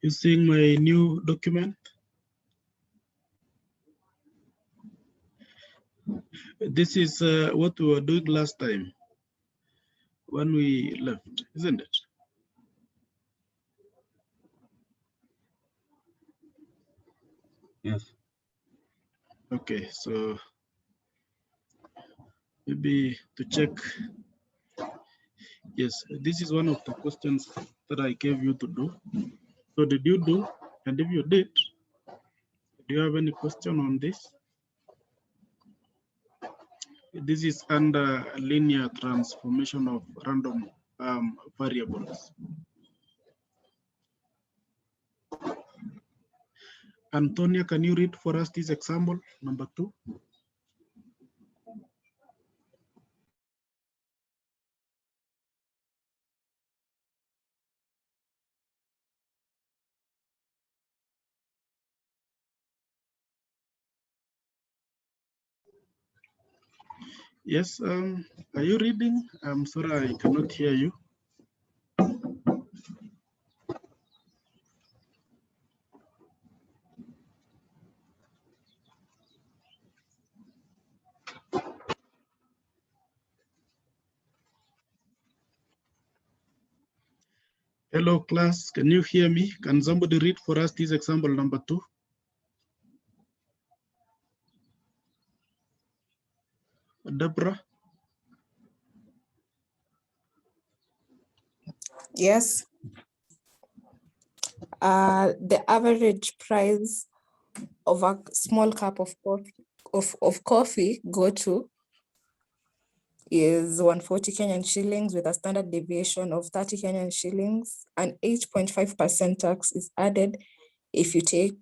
You seeing my new document? This is what we were doing last time when we left, isn't it? Yes. Okay, so maybe to check. Yes, this is one of the questions that I gave you to do. So did you do? And if you did, do you have any question on this? This is under linear transformation of random variables. Antonia, can you read for us this example, number 2? Yes, are you reading? I'm sorry, I cannot hear you. Hello, class. Can you hear me? Can somebody read for us this example number 2? Deborah? Yes. The average price of a small cup of coffee go to is 140 Kenyan shillings with a standard deviation of 30 Kenyan shillings, and 8.5% tax is added if you take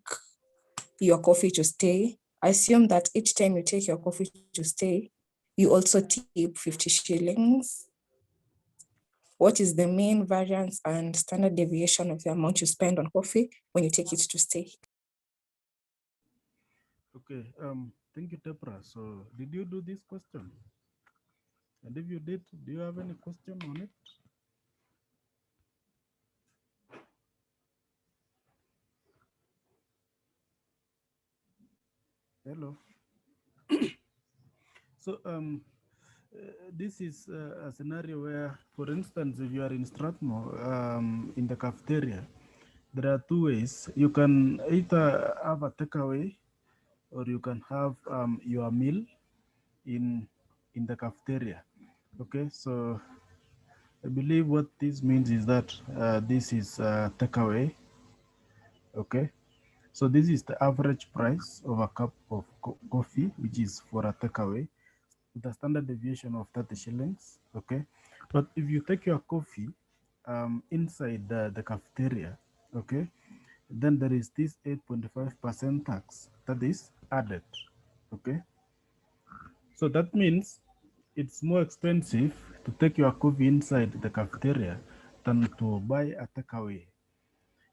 your coffee to stay. Assume that each time you take your coffee to stay, you also tip 50 shillings. What is the mean, variance, and standard deviation of the amount you spend on coffee when you take it to stay? Okay, thank you, Deborah. So did you do this question? And if you did, do you have any question on it? Hello. So this is a scenario where, for instance, if you are in Strathmore, in the cafeteria, there are two ways. You can either have a takeaway, or you can have your meal in the cafeteria. Okay, so I believe what this means is that this is a takeaway. Okay, so this is the average price of a cup of coffee, which is for a takeaway, with a standard deviation of 30 shillings. Okay, but if you take your coffee inside the cafeteria, okay, then there is this 8.5% tax that is added. Okay, so that means it's more expensive to take your coffee inside the cafeteria than to buy a takeaway,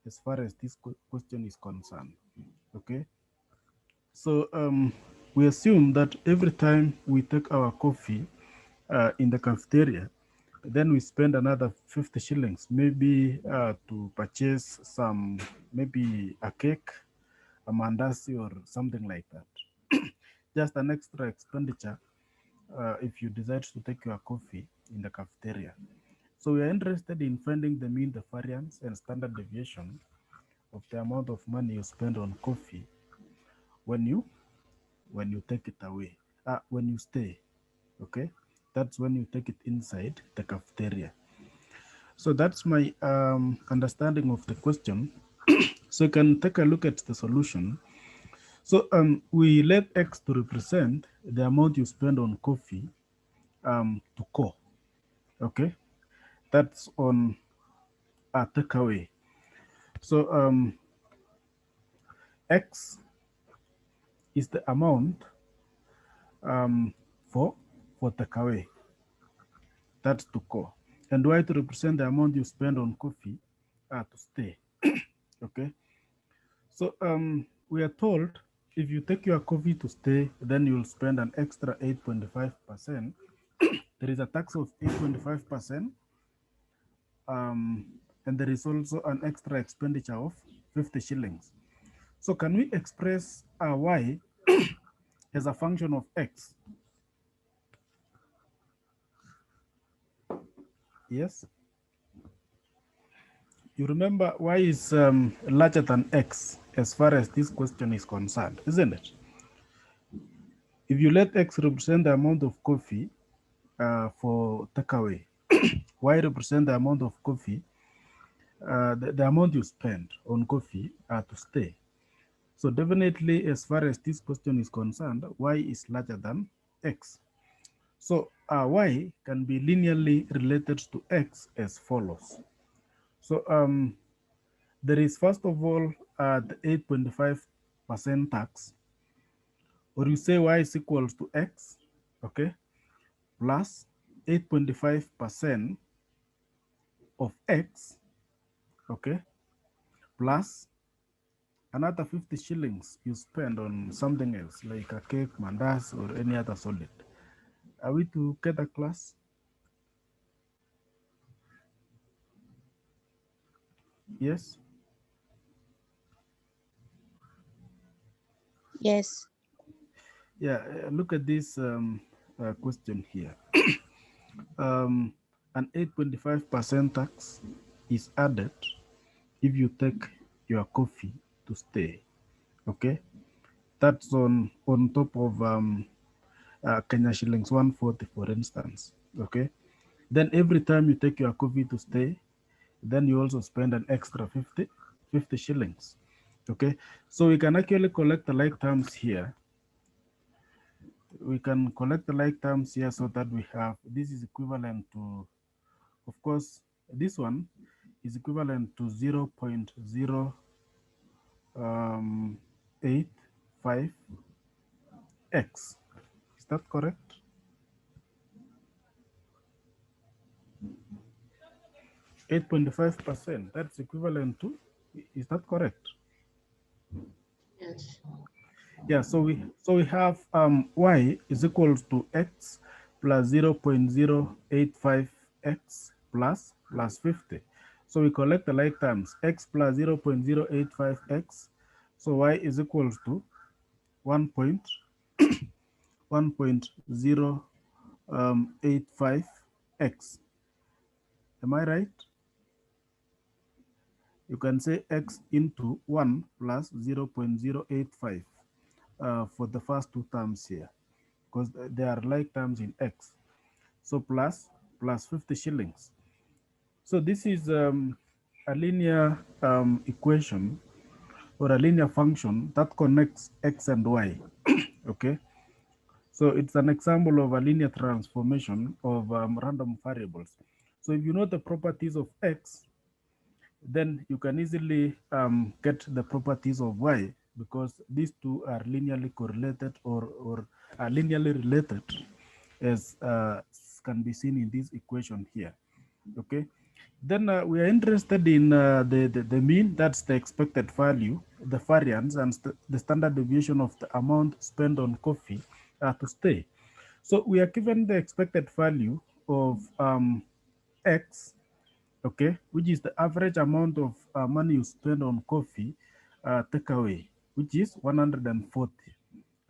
as far as this question is concerned. Okay, so we assume that every time we take our coffee in the cafeteria, then we spend another 50 shillings, maybe to purchase some, maybe a cake, a mandasi, or something like that. Just an extra expenditure if you decide to take your coffee in the cafeteria. So we are interested in finding the mean, the variance, and standard deviation of the amount of money you spend on coffee when you take it away, when you stay. Okay, that's when you take it inside the cafeteria. So that's my understanding of the question. So you can take a look at the solution. So we let X to represent the amount you spend on coffee to co. Okay, that's on a takeaway. So X is the amount for takeaway. That's to co. And Y to represent the amount you spend on coffee to stay. Okay. So we are told if you take your coffee to stay, then you'll spend an extra 8.5%. There is a tax of 8.5%. And there is also an extra expenditure of 50 shillings. So can we express y as a function of x? Yes. You remember y is larger than x as far as this question is concerned, isn't it? If you let x represent the amount of coffee for takeaway, y represent the amount of coffee, the amount you spend on coffee to stay. So definitely, as far as this question is concerned, y is larger than x. So y can be linearly related to x as follows. So there is first of all the 8.5% tax, or you say y is equals to x, okay, plus 8.5% of x, okay, plus another 50 shillings you spend on something else like a cake, mandas, or any other solid. Are we together, class? Yes? Yes. Yeah, look at this question here. An 8.5% tax is added if you take your coffee to stay, okay? That's on top of Kenya shillings 140, for instance, okay? Then every time you take your coffee to stay, then you also spend an extra 50 shillings, okay? So we can actually collect the like terms here. We can collect the like terms here so that we have, this is equivalent to, of course, this one is equivalent to 0.085x. Is that correct? 8.5%, that's equivalent to, is that correct? Yes. Yeah, so we have y is equals to x plus 0.085x plus 50. So we collect the like terms, x plus 0.085x. So y is equals to 1.085x. Am I right? You can say x into 1 plus 0.085 for the first two terms here, because they are like terms in x. So plus 50 shillings. So this is a linear equation or a linear function that connects x and y. Okay. So it's an example of a linear transformation of random variables. So if you know the properties of x, then you can easily get the properties of y, because these two are linearly correlated or are linearly related, as can be seen in this equation here. Okay. Then we are interested in the mean, that's the expected value, the variance, and the standard deviation of the amount spent on coffee to stay. So we are given the expected value of x, okay, which is the average amount of money you spend on coffee takeaway, which is 140,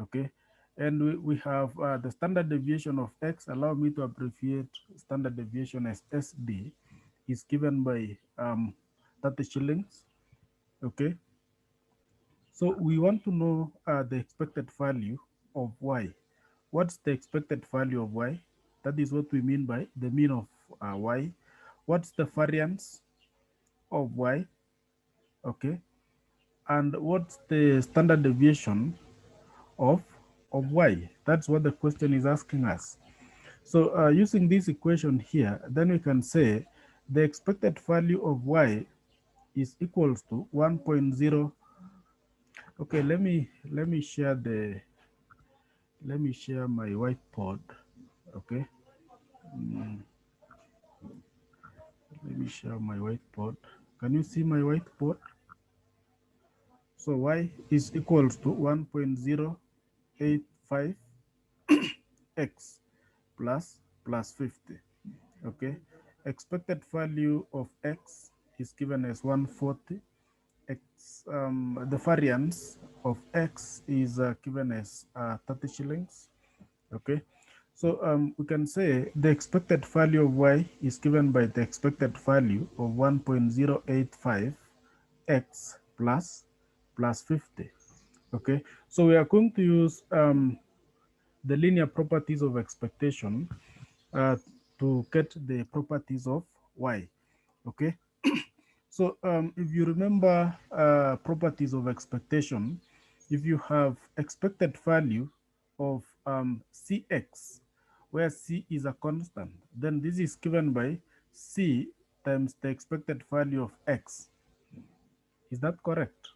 okay. And we have the standard deviation of x. Allow me to abbreviate standard deviation as SD, is given by 30 shillings, okay. So we want to know the expected value of y. What's the expected value of y? That is what we mean by the mean of y. What's the variance of y? Okay. And what's the standard deviation of y? That's what the question is asking us. So using this equation here, then we can say the expected value of y is equals to 1.0. Okay, let me share my whiteboard. Okay. Let me share my whiteboard. Can you see my whiteboard? So y is equals to 1.085 x plus 50. Okay. Expected value of x is given as 140. X, the variance of X is given as 30 shillings. Okay, so we can say the expected value of Y is given by the expected value of 1.085 X plus 50. Okay, so we are going to use the linear properties of expectation to get the properties of Y. Okay, so if you remember properties of expectation, if you have expected value of Cx, where C is a constant, then this is given by C times the expected value of X. Is that correct?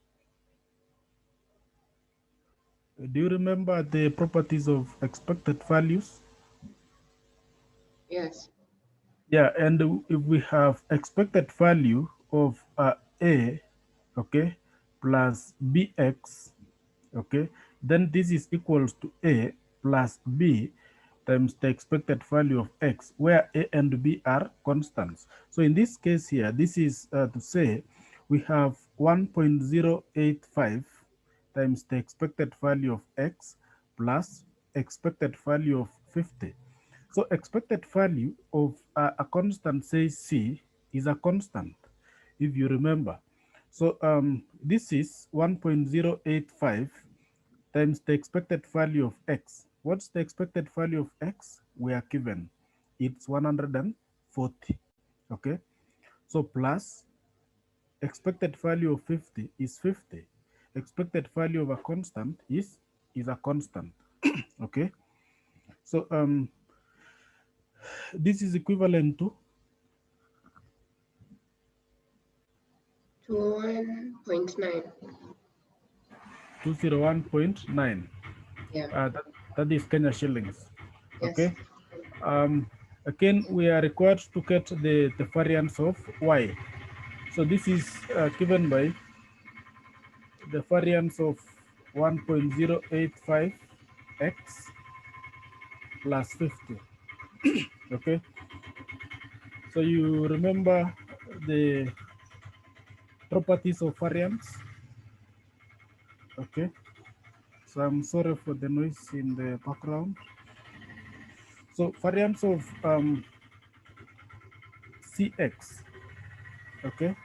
Do you remember the properties of expected values? Yes. Yeah, and if we have expected value of A, okay, plus bx, okay, then this is equals to A plus B times the expected value of X, where A and B are constants. So in this case here, this is to say we have 1.085 times the expected value of X plus expected value of 50. So expected value of a constant, say C, is a constant, if you remember. So this is 1.085 times the expected value of X. What's the expected value of X? We are given. It's 140. Okay. So plus expected value of 50 is 50. Expected value of a constant is a constant. Okay. So this is equivalent to 1.9. 201.9. Yeah. That is Kenya shillings. Yes. Okay. Again, we are required to get the variance of Y. So this is given by the variance of 1.085 X plus 50. Okay. So you remember the properties of variance. Okay. So I'm sorry for the noise in the background. So variance of Cx, okay,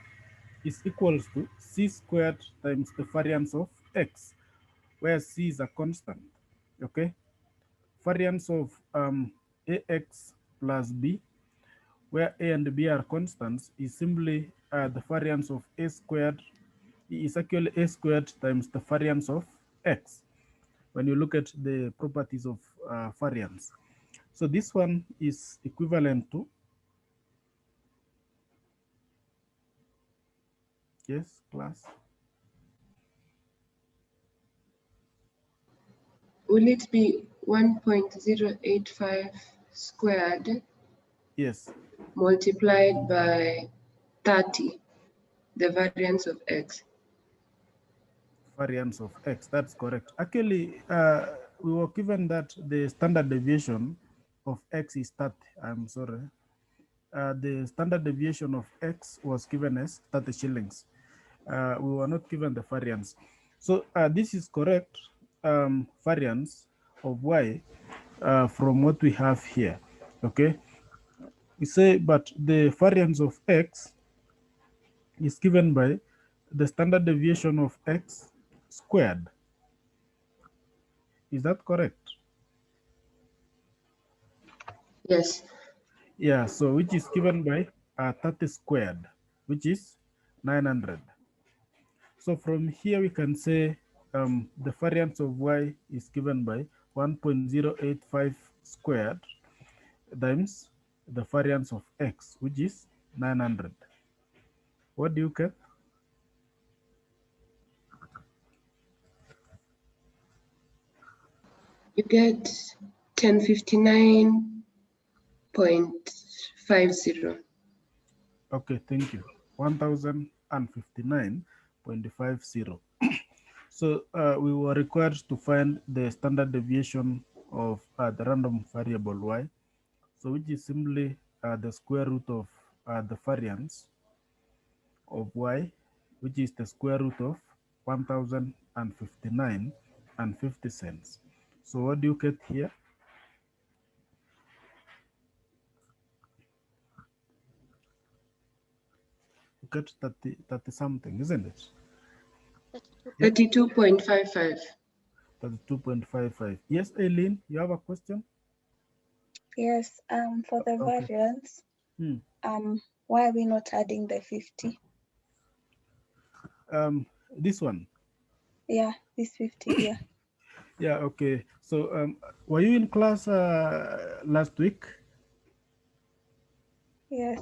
is equals to C squared times the variance of X, where C is a constant. Okay. Variance of AX plus B, where A and B are constants, is simply the variance of A squared. Is actually A squared times the variance of X when you look at the properties of variance. So this one is equivalent to, yes, class? Will it be 1.085 squared Yes. multiplied by 30, the variance of X? Variance of X, that's correct. Actually, we were given that the standard deviation of X is 30. I'm sorry. The standard deviation of X was given as 30 shillings. We were not given the variance. So this is correct variance of Y from what we have here. Okay. We say, but the variance of X is given by the standard deviation of X squared. Is that correct? Yes. Yeah, so which is given by 30 squared, which is 900. So from here we can say the variance of Y is given by 1.085 squared times the variance of X, which is 900. What do you get? You get 1059.50. Okay, thank you. 1059.50. So we were required to find the standard deviation of the random variable Y. So which is simply the square root of the variance of Y which is the square root of 1059 and 50 cents. So what do you get here? You get 30 something, isn't it? 32.55. 32.55. Yes, Eileen, you have a question? Yes, for the Okay. variance, why are we not adding the 50? This one. Yeah, this 50 here. Yeah, okay. So were you in class last week? Yes.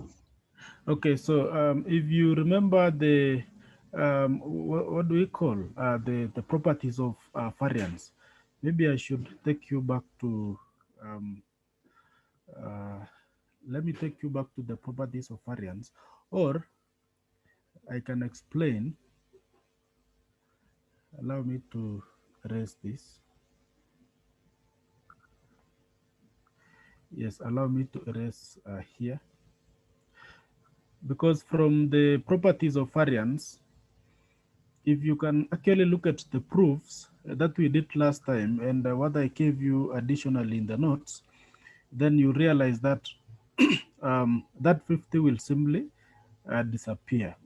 Okay, so if you remember the what do we call the properties of variance? Maybe I should take you back to let me take you back to the properties of variance, or I can explain. Allow me to erase this. Yes, allow me to erase here, because from the properties of variance, if you can actually look at the proofs that we did last time and what I gave you additionally in the notes, then you realize that that 50 will simply disappear.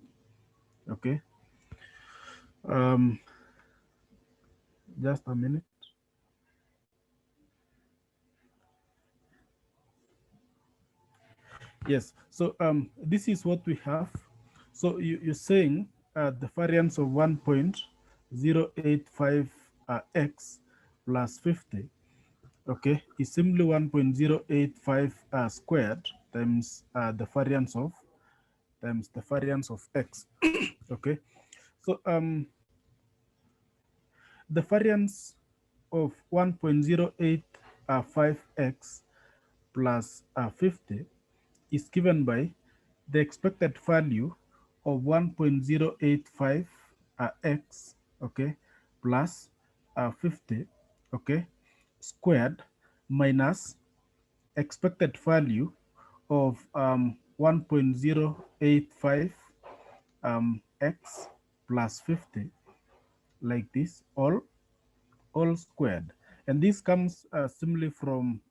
Okay. Just a minute. Yes. So this is what we have. So you're saying the variance of 1.085 x plus 50, okay, is simply 1.085 squared times the variance of x. Okay. So the variance of 1.085x plus 50 is given by the expected value of 1.085 x, okay, plus 50, okay, squared minus expected value of 1.085 x plus 50, like this, all squared. And this comes simply from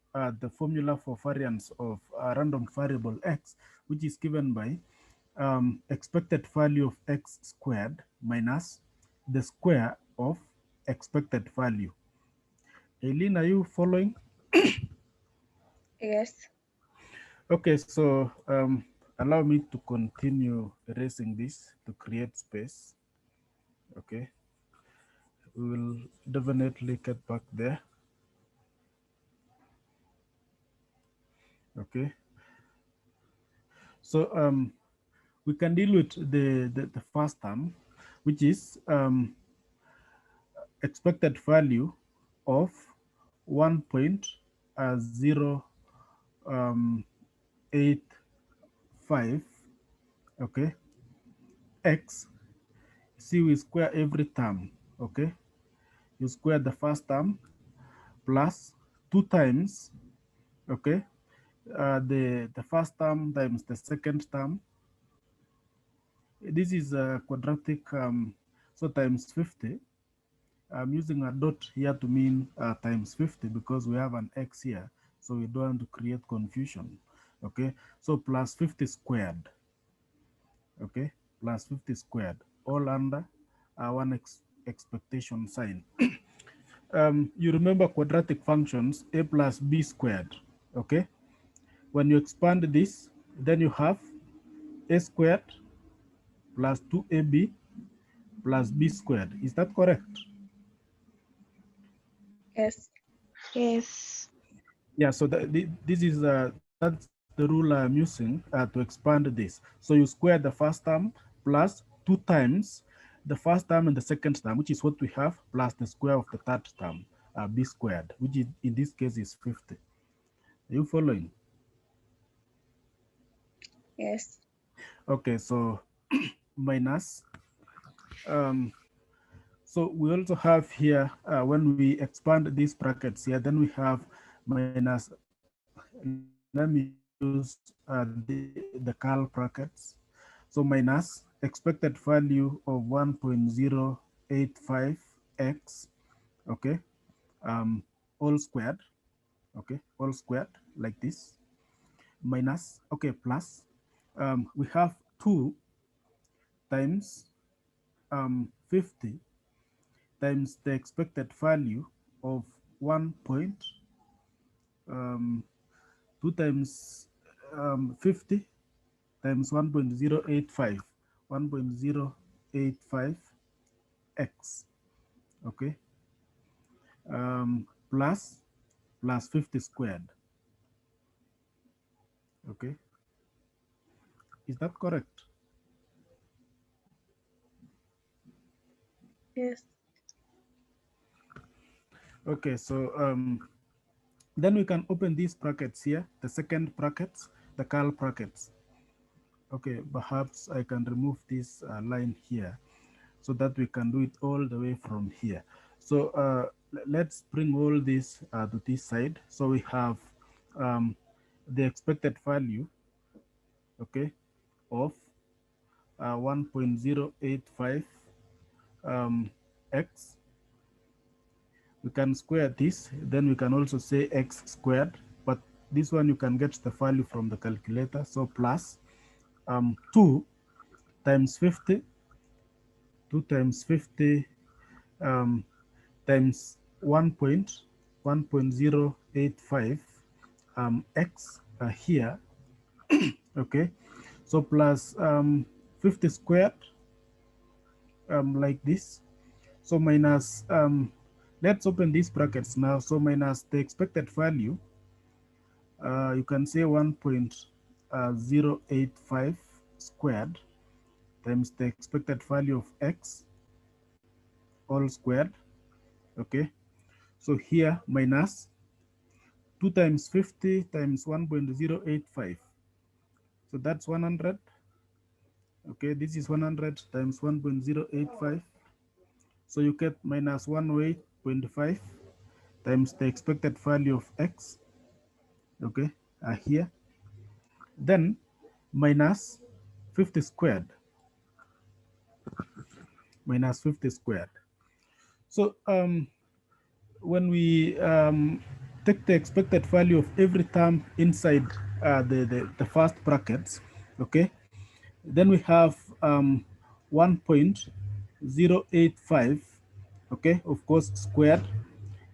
the formula for variance of a random variable x, which is given by expected value of x squared minus the square of expected value. Eileen, are you following? Yes. Okay, so allow me to continue erasing this to create space. Okay, we will definitely get back there. Okay, so we can deal with the first term, which is expected value of 1.085, okay, x. See, we square every term, okay. You square the first term plus 2 times, okay, the first term times the second term. This is a quadratic, so times 50. I'm using a dot here to mean times 50 because we have an x here, so we don't want to create confusion. Okay, so plus 50 squared, okay, plus 50 squared, all under one expectation sign. You remember quadratic functions, a plus b squared, okay? When you expand this, then you have a squared plus 2ab plus b squared. Is that correct? Yes. Yes. Yeah, so this is that's the rule I'm using to expand this. So you square the first term plus 2 times the first term and the second term, which is what we have, plus the square of the third term, b squared, which is, in this case is 50. Are you following? Yes. Okay, so minus. So we also have here, when we expand these brackets here, then we have minus, let me use the curl brackets. So minus expected value of 1.085x, okay, all squared, okay, all squared like this, minus, okay, plus, we have 2 times 50 times the expected value of 2 times 50 times 1.085, 1.085x, okay, plus 50 squared, okay. Is that correct? Yes. Okay, so then we can open these brackets here, the second brackets, the curl brackets. Okay, perhaps I can remove this line here so that we can do it all the way from here. So let's bring all this to this side. So we have the expected value, okay, of 1.085 x. We can square this, then we can also say x squared, but this one you can get the value from the calculator. So plus 2 times 50, 2 times 50 times 1.085 x here, okay. So plus 50 squared, like this. So minus, let's open these brackets now. So minus the expected value, you can say 1.085 squared times the expected value of x all squared, okay. So here minus 2 times 50 times 1.085. So that's 100. Okay, this is 100 times 1.085. So you get minus 108.5 times the expected value of x, okay, here. Then minus 50 squared, minus 50 squared. So when we take the expected value of every term inside the first brackets, okay, then we have 1.085, okay, of course, squared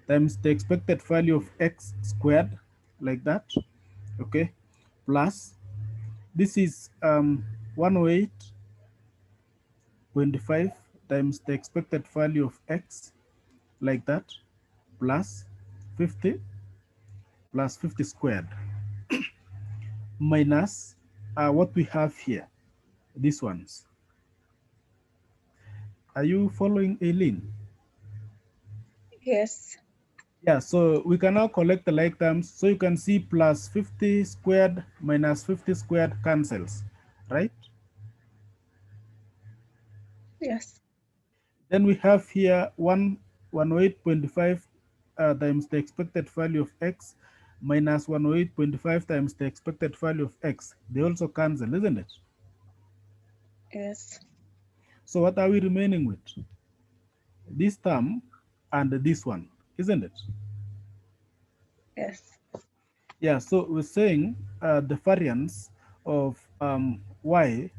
times the expected value of x squared, like that, okay, plus this is 108.5 times the expected value of x, like that, plus 50 squared, minus what we have here, these ones. Are you following, Aileen? Yes. Yeah, so we can now collect the like terms. So you can see plus 50 squared minus 50 squared cancels, right? Yes. Then we have here 108.5 times the expected value of x minus 108.5 times the expected value of x. They also cancel, isn't it? Yes. So what are we remaining with? This term and this one, isn't it? Yes. Yeah, so we're saying the variance of y,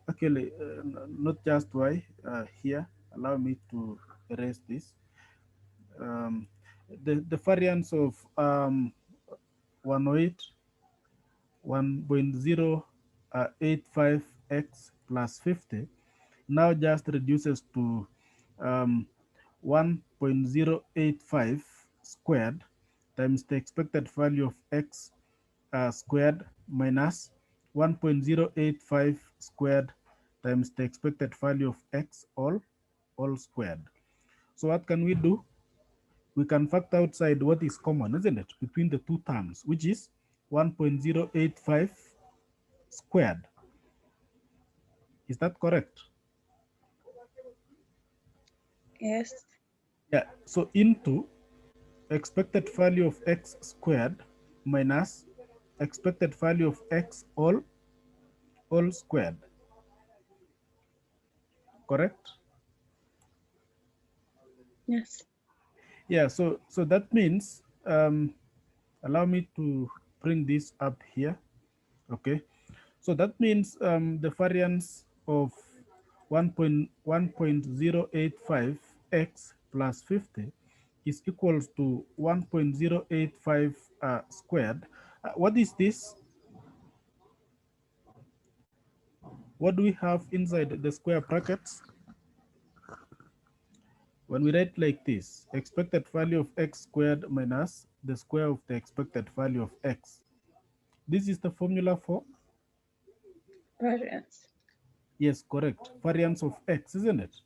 actually, not just y here. Allow me to erase this. The variance of 1.085x plus 50 now just reduces to 1.085 squared times the expected value of x squared minus 1.085 squared times the expected value of x all squared. So what can we do? We can factor outside what is common, isn't it, between the two terms, which is 1.085 squared. Is that correct? Yes. Yeah, so into expected value of x squared minus expected value of x all squared. correct? Yes. Yeah, so that means, allow me to bring this up here. Okay, so that means the variance of 1.085 x plus 50 is equals to 1.085 squared. What is this? What do we have inside the square brackets? When we write like this, expected value of x squared minus the square of the expected value of x. This is the formula for? Variance. Yes, correct. Variance of x, isn't it?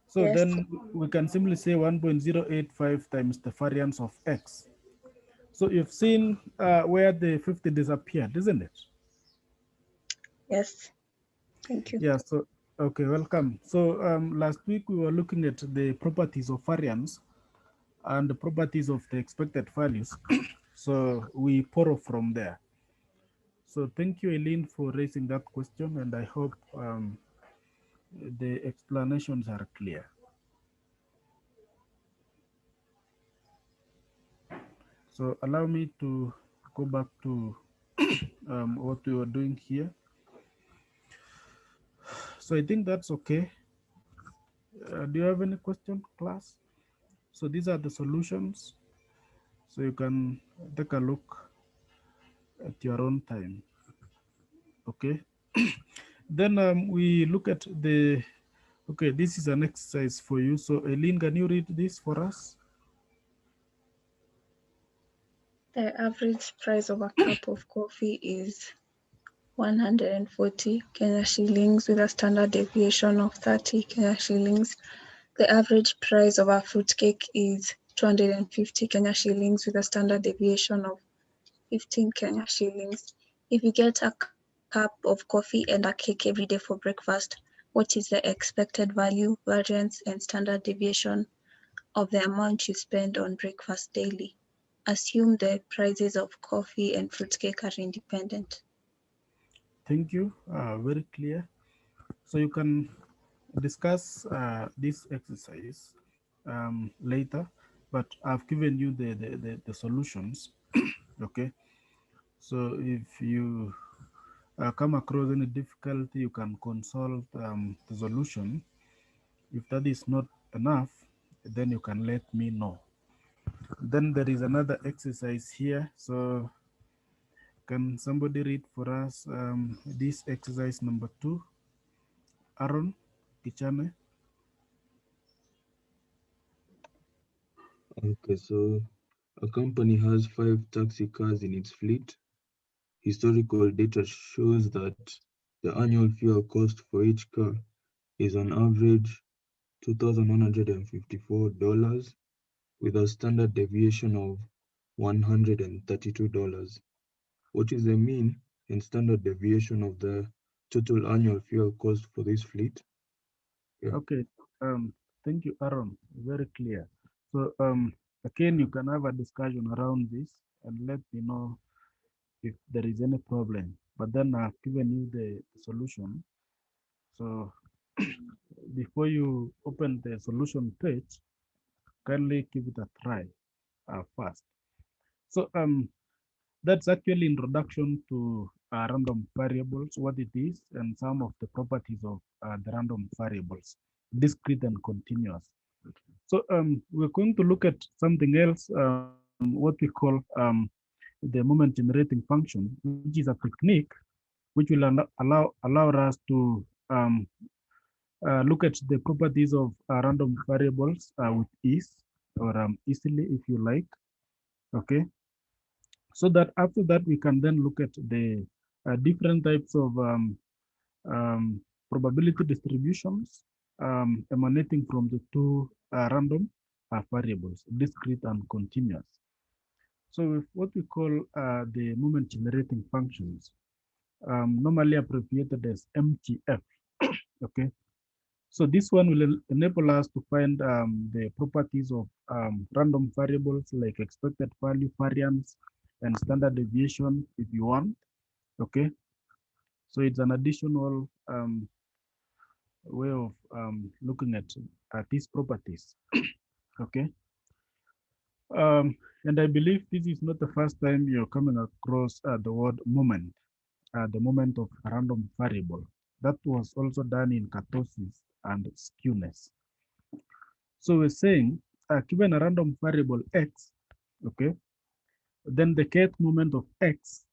So Yes. then we can simply say 1.085 times the variance of x. So you've seen where the 50 disappeared, isn't it? Yes. Thank you. Yeah, so, okay, welcome. So last week we were looking at the properties of variance and the properties of the expected values. So we borrow from there. So thank you, Eileen, for raising that question, and I hope the explanations are clear. So allow me to go back to what we were doing here. So I think that's okay. Do you have any question, class? So these are the solutions. So you can take a look at your own time. Okay. Then we look at the, okay, this is an exercise for you. So Eileen, can you read this for us? The average price of a cup of coffee is 140 Kenya shillings with a standard deviation of 30 Kenya shillings. The average price of a fruit cake is 250 Kenya shillings with a standard deviation of 15 Kenya shillings. If you get a cup of coffee and a cake every day for breakfast, what is the expected value, variance, and standard deviation of the amount you spend on breakfast daily? Assume the prices of coffee and fruit cake are independent. Thank you. Very clear. So you can discuss this exercise later, but I've given you the solutions. Okay. So if you come across any difficulty, you can consult the solution. If that is not enough, then you can let me know. Then there is another exercise here. So can somebody read for us this exercise number 2? Aaron Kichane. Okay, so a company has 5 taxi cars in its fleet. Historical data shows that the annual fuel cost for each car is on average $2,154 with a standard deviation of $132. What is the mean and standard deviation of the total annual fuel cost for this fleet? Yeah. Okay, thank you, Aaron. Very clear. So again, you can have a discussion around this and let me know if there is any problem. But then I've given you the solution. So before you open the solution page, kindly give it a try first. So that's actually introduction to random variables, what it is, and some of the properties of the random variables, discrete and continuous. So we're going to look at something else, what we call the moment generating function, which is a technique which will allow us to look at the properties of random variables with ease or easily, if you like. Okay, so that after that we can then look at the different types of probability distributions emanating from the two random variables, discrete and continuous. So with what we call the moment generating functions, normally abbreviated as MGF. Okay, so this one will enable us to find the properties of random variables like expected value, variance, and standard deviation if you want. Okay, so it's an additional way of looking at these properties. Okay. And I believe this is not the first time you're coming across the word moment, the moment of a random variable. That was also done in kurtosis and skewness. So we're saying, given a random variable x, okay, then the kth moment of x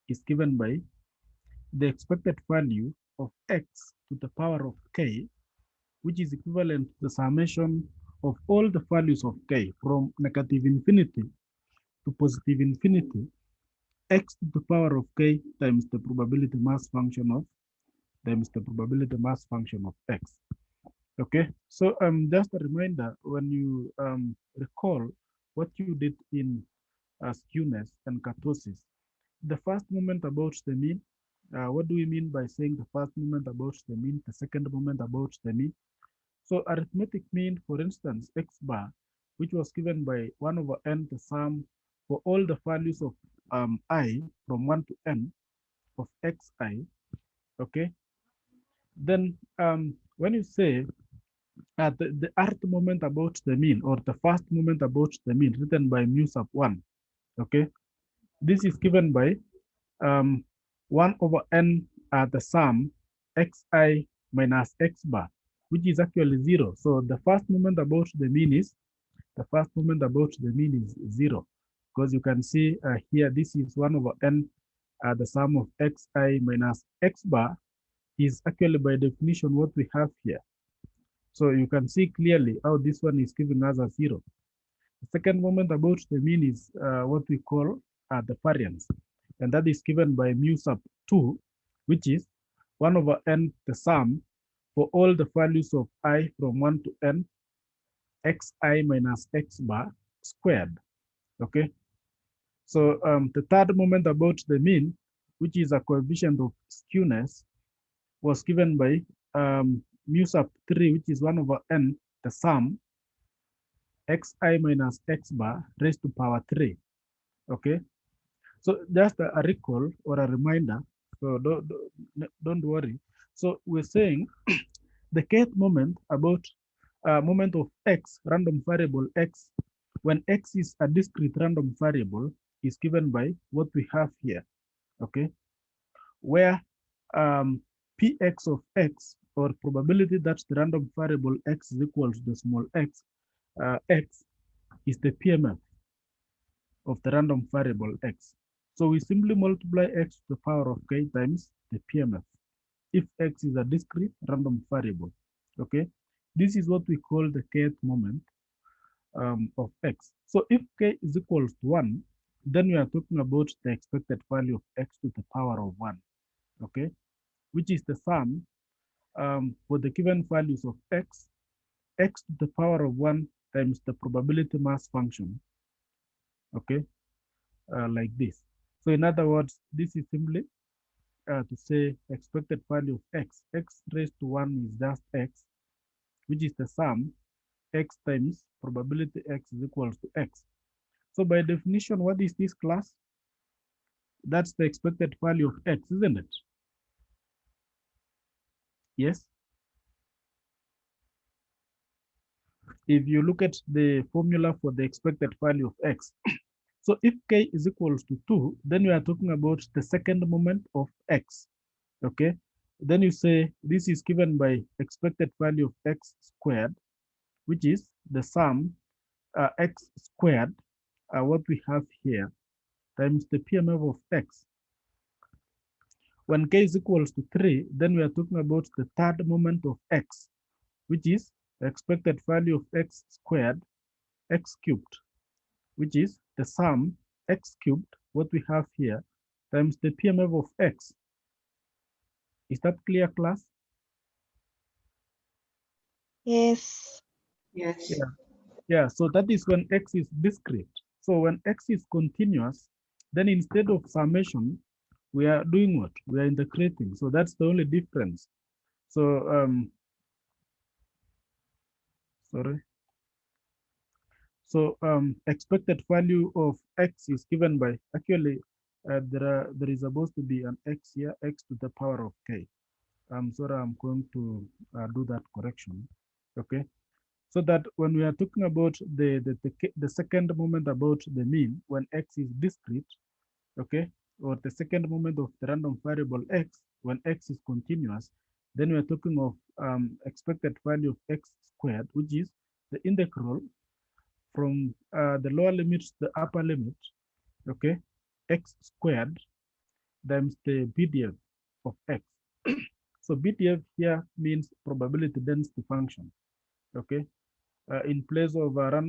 is given by the expected value of x to the power of k, which is equivalent to the summation of all the values of k from negative infinity to positive infinity, x to the power of k times the probability mass function of x. Okay, so just a reminder, when you recall what you did in skewness and kurtosis, the first moment about the mean, what do we mean by saying the first moment about the mean, the second moment about the mean? So arithmetic mean, for instance, x bar, which was given by 1 over n, the sum for all the values of I from 1 to n of xi, okay? Then when you say the earth moment about the mean, or the first moment about the mean, written by mu sub 1, okay? This is given by 1 over n the sum xi minus x bar, which is actually 0. So the first moment about the mean is 0, because you can see here this is 1 over n the sum of xi minus x bar is actually by definition what we have here. So you can see clearly how this one is giving us a 0. The second moment about the mean is what we call the variance, and that is given by mu sub 2, which is 1 over n the sum for all the values of I from 1 to n xi minus x bar squared. Okay, so the third moment about the mean, which is a coefficient of skewness, was given by mu sub 3, which is 1 over n the sum xi minus x bar raised to power 3. Okay, so just a recall or a reminder, so don't worry. So we're saying the kth moment about moment of x, random variable x, when x is a discrete random variable, is given by what we have here, okay, where px of x, or probability that the random variable x is equal to the small x, x is the PMF of the random variable x. So we simply multiply x to the power of k times the PMF if x is a discrete random variable. Okay, this is what we call the kth moment of x. So if k is equal to 1, then we are talking about the expected value of x to the power of 1. Okay, which is the sum for the given values of x to the power of 1 times the probability mass function. Okay, like this. So in other words, this is simply to say expected value of x raised to 1 is just x, which is the sum x times probability x is equals to x. So by definition, what is this class? That's the expected value of x, isn't it? Yes. If you look at the formula for the expected value of x, so if k is equals to 2, then we are talking about the second moment of x. Okay, then you say this is given by expected value of x squared, which is the sum x squared, what we have here, times the PMF of x. When k is equals to 3, then we are talking about the third moment of x, which is the expected value of x squared, x cubed, which is the sum x cubed, what we have here, times the PMF of x. Is that clear, class? Yes. Yes. Yeah, so that is when x is discrete. So when x is continuous, then instead of summation, we are doing what? We are integrating. So that's the only difference. So, sorry. So expected value of x is given by, actually, there is supposed to be an x here, x to the power of k. I'm sorry, I'm going to do that correction. Okay. So that when we are talking about the second moment about the mean, when x is discrete, okay, or the second moment of the random variable x, when x is continuous, then we are talking of expected value of x squared, which is the integral from the lower limit to the upper limit, okay, x squared times the PDF of x. So PDF here means probability density function, okay. In place of a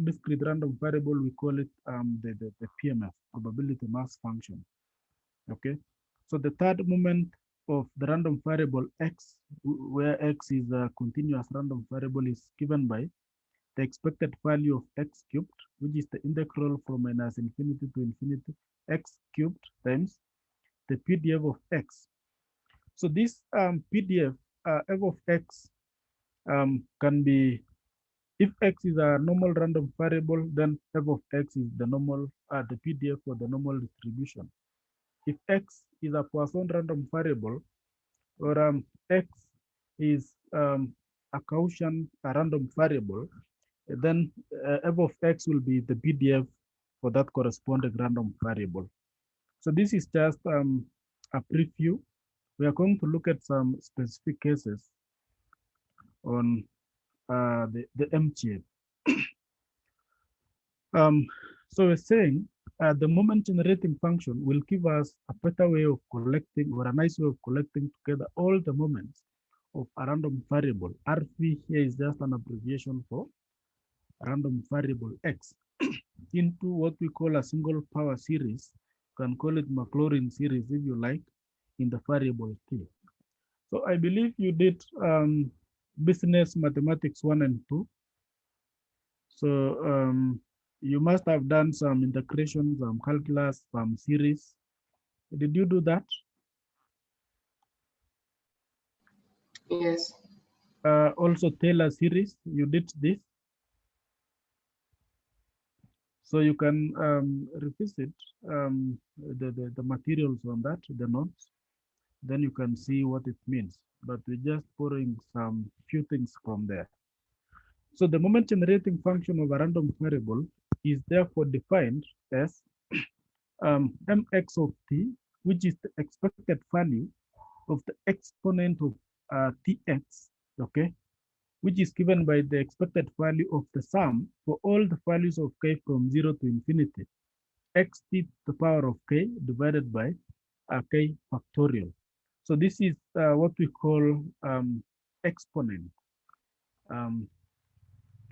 discrete random variable, we call it the PMF, probability mass function, okay. So the third moment of the random variable x, where x is a continuous random variable, is given by the expected value of x cubed, which is the integral from minus infinity to infinity, x cubed times the PDF of x. So this PDF f of x can be, if x is a normal random variable, then f of x is the normal, the PDF for the normal distribution. If x is a Poisson random variable, or x is a Gaussian random variable, then f of x will be the PDF for that corresponding random variable. So this is just a preview. We are going to look at some specific cases on the MGF. So we're saying the moment generating function will give us a better way of collecting, or a nice way of collecting together all the moments of a random variable. RV here is just an abbreviation for random variable x into what we call a single power series. You can call it Maclaurin series if you like, in the variable t. So I believe you did business mathematics 1 and 2. So you must have done some integration, some calculus, some series. Did you do that? Yes. Also Taylor series, you did this. So you can revisit the materials on that, the notes. Then you can see what it means. But we're just borrowing some few things from there. So the moment generating function of a random variable is therefore defined as mx of t, which is the expected value of the exponent of tx, okay, which is given by the expected value of the sum for all the values of k from 0 to infinity, x t to the power of k divided by k factorial. So this is what we call exponent. Um,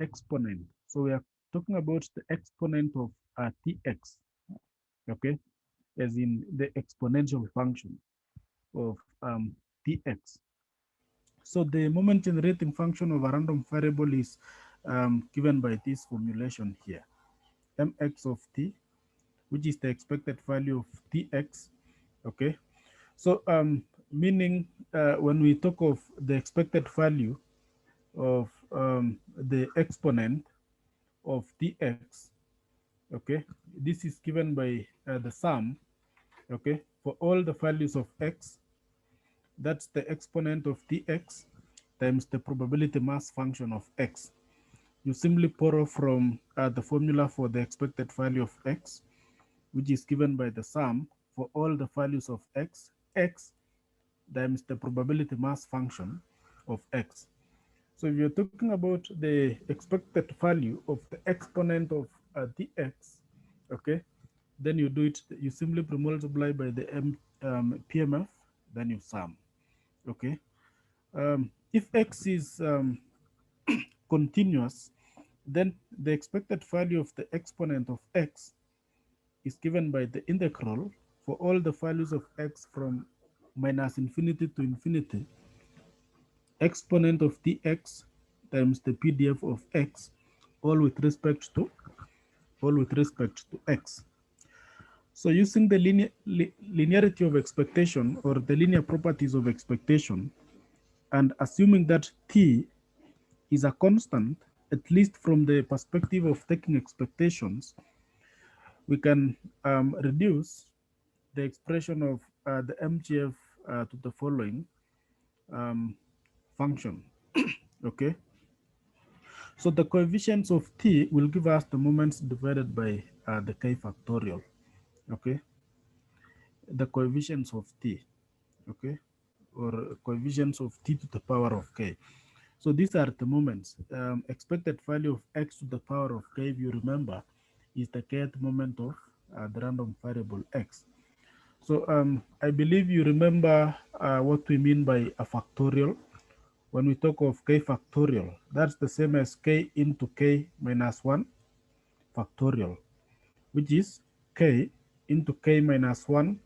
exponent. So we are talking about the exponent of tx, okay, as in the exponential function of tx. So the moment generating function of a random variable is given by this formulation here, mx of t, which is the expected value of tx, okay. So meaning when we talk of the expected value of the exponent of tx, okay, this is given by the sum, okay, for all the values of x. That's the exponent of tx times the probability mass function of x. You simply borrow from the formula for the expected value of x, which is given by the sum for all the values of x, x times the probability mass function of x. So if you're talking about the expected value of the exponent of dx, okay, then you do it, you simply multiply by the PMF, then you sum, okay. If x is continuous, then the expected value of the exponent of x is given by the integral for all the values of x from minus infinity to infinity, exponent of dx times the PDF of x, all with respect to x. So using the linearity of expectation, or the linear properties of expectation, and assuming that t is a constant, at least from the perspective of taking expectations, we can reduce the expression of the MGF to the following. function. Okay. So the coefficients of t will give us the moments divided by the k factorial. Okay. The coefficients of t. Okay. Or coefficients of t to the power of k. So these are the moments. Expected value of x to the power of k, if you remember, is the kth moment of the random variable x. So I believe you remember what we mean by a factorial. When we talk of k factorial, that's the same as k into k minus 1 factorial, which is k into k minus 1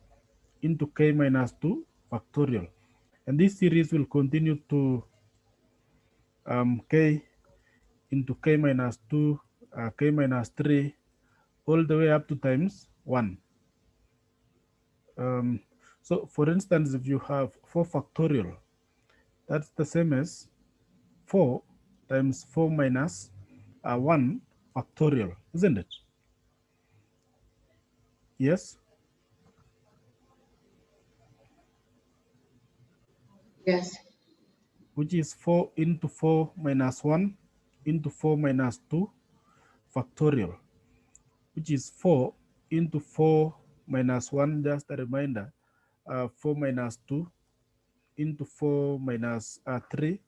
into k minus 2 factorial. And this series will continue to k into k minus 2, k minus 3, all the way up to times 1. So for instance, if you have 4 factorial, that's the same as 4 times 4 minus 1 factorial, isn't it? Yes? Yes. Which is 4 into 4 minus 1 into 4 minus 2 factorial, which is 4 into 4 minus 1, just a reminder, 4 minus 2 into 4 minus 3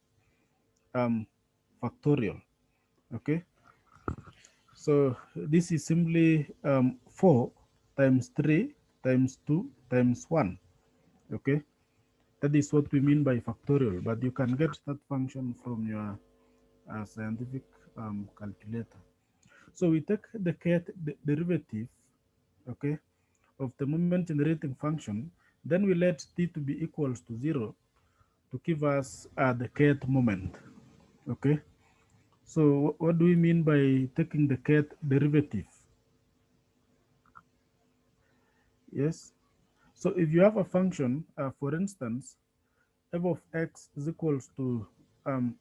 factorial. Okay, so this is simply 4 times 3 times 2 times 1. Okay, that is what we mean by factorial, but you can get that function from your scientific calculator. So we take the kth derivative, okay, of the moment generating function, then we let t to be equals to 0 to give us the kth moment. Okay, so what do we mean by taking the kth derivative? Yes, so if you have a function, for instance, f of x is equals to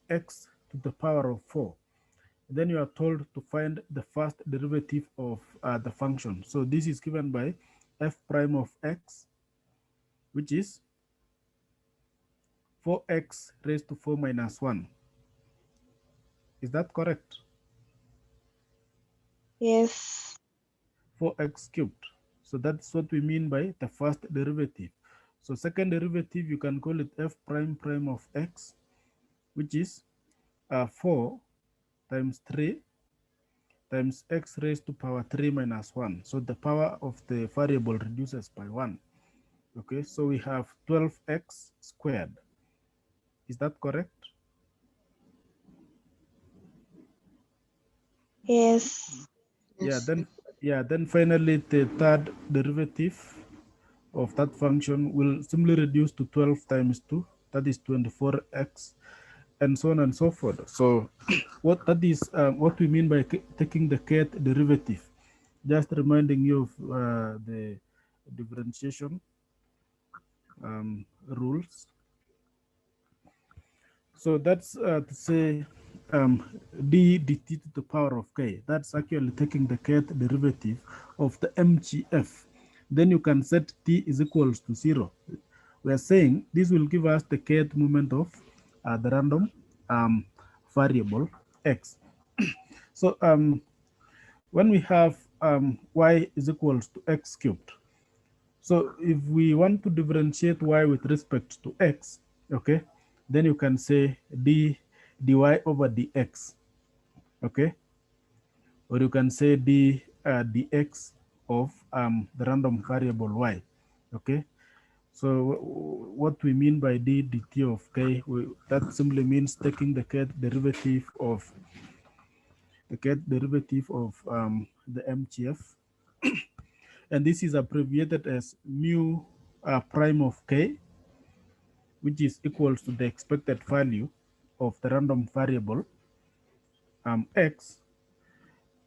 x to the power of 4, then you are told to find the first derivative of the function. So this is given by f prime of x, which is 4x raised to 4 minus 1. Is that correct? Yes. 4x cubed. So that's what we mean by the first derivative. So second derivative, you can call it f prime prime of x, which is 4 times 3 times x raised to power 3 minus 1. So the power of the variable reduces by 1. Okay, so we have 12x squared. Is that correct? Yes. Yes. Then finally the third derivative of that function will simply reduce to 12 times 2, that is 24x, and so on and so forth. So what that is what we mean by taking the kth derivative. Just reminding you of the differentiation rules. So that's to say d dt to the power of k. That's actually taking the kth derivative of the mgf. Then you can set t is equals to 0. We are saying this will give us the kth moment of the random variable x. So when we have y is equals to x cubed, so if we want to differentiate y with respect to x, okay, then you can say dy over dx, okay, or you can say dx of the random variable y, okay. So what we mean by d dt of k, that simply means taking the kth derivative of the MGF, and this is abbreviated as mu prime of k, which is equals to the expected value of the random variable x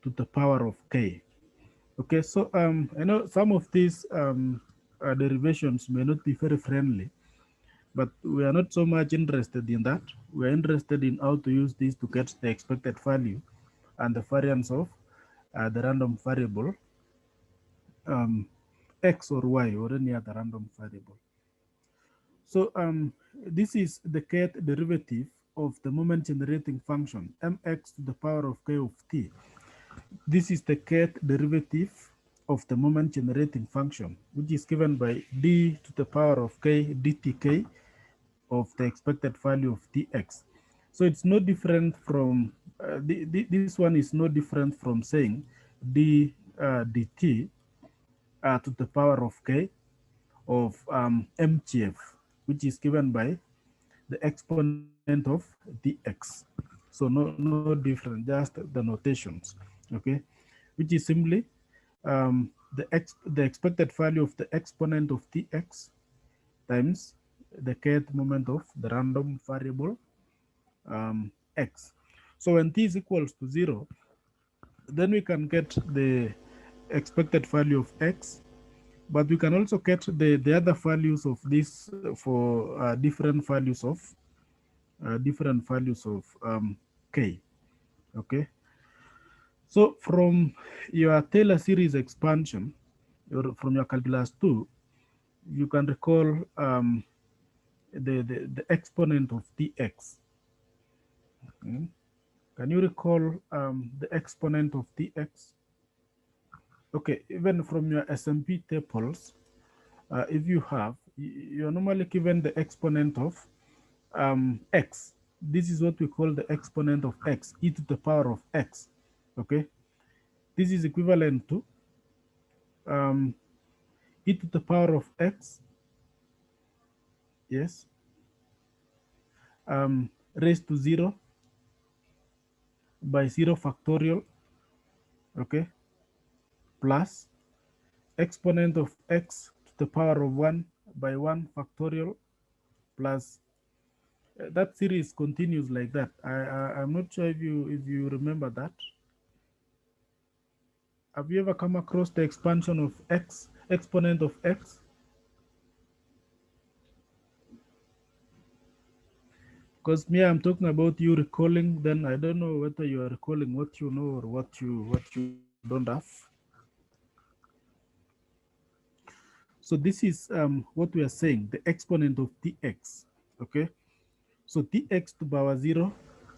to the power of k. Okay, so I know some of these derivations may not be very friendly, but we are not so much interested in that. We are interested in how to use this to get the expected value and the variance of the random variable x or y or any other random variable. So This is the kth derivative of the moment generating function mx to the power of k of t. This is the kth derivative of the moment generating function, which is given by d to the power of k dtk of the expected value of tx. So it's no different from, this one is no different from saying d dt to the power of k of mgf, which is given by the exponent of dx. So no different, just the notations, okay, which is simply the expected value of the exponent of tx times the kth moment of the random variable x. So when t is equals to 0, then we can get the expected value of x, but we can also get the other values of this for different values of k. Okay, so from your Taylor series expansion, or from your calculus 2, you can recall the exponent of dx. Can you recall the exponent of dx? Okay, even from your SMP tables, if you have, you're normally given the exponent of x. This is what we call the exponent of x, e to the power of x. Okay, this is equivalent to e to the power of x, yes, raised to 0 by 0 factorial, okay, plus exponent of x to the power of 1 by 1 factorial, plus that series continues like that. I'm not sure if you remember that. Have you ever come across the expansion of x, exponent of x? Because me, I'm talking about you recalling, then I don't know whether you are recalling what you know or what you don't have. So this is what we are saying, the exponent of tx, okay? So tx to the power 0,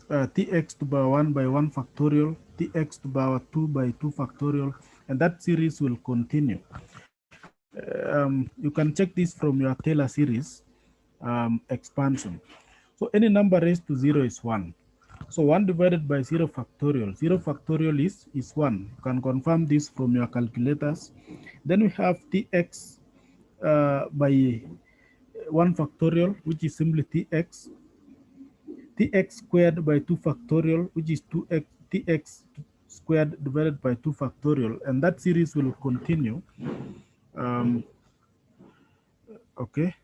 tx to the power 1 by 1 factorial, tx to the power 2 by 2 factorial, and that series will continue. You can check this from your Taylor series expansion. So any number raised to 0 is 1. So 1 divided by 0 factorial. 0 factorial is 1. You can confirm this from your calculators. Then we have tx by 1 factorial, which is simply tx. Tx squared by 2 factorial, which is 2x, tx squared divided by 2 factorial. And that series will continue. Okay.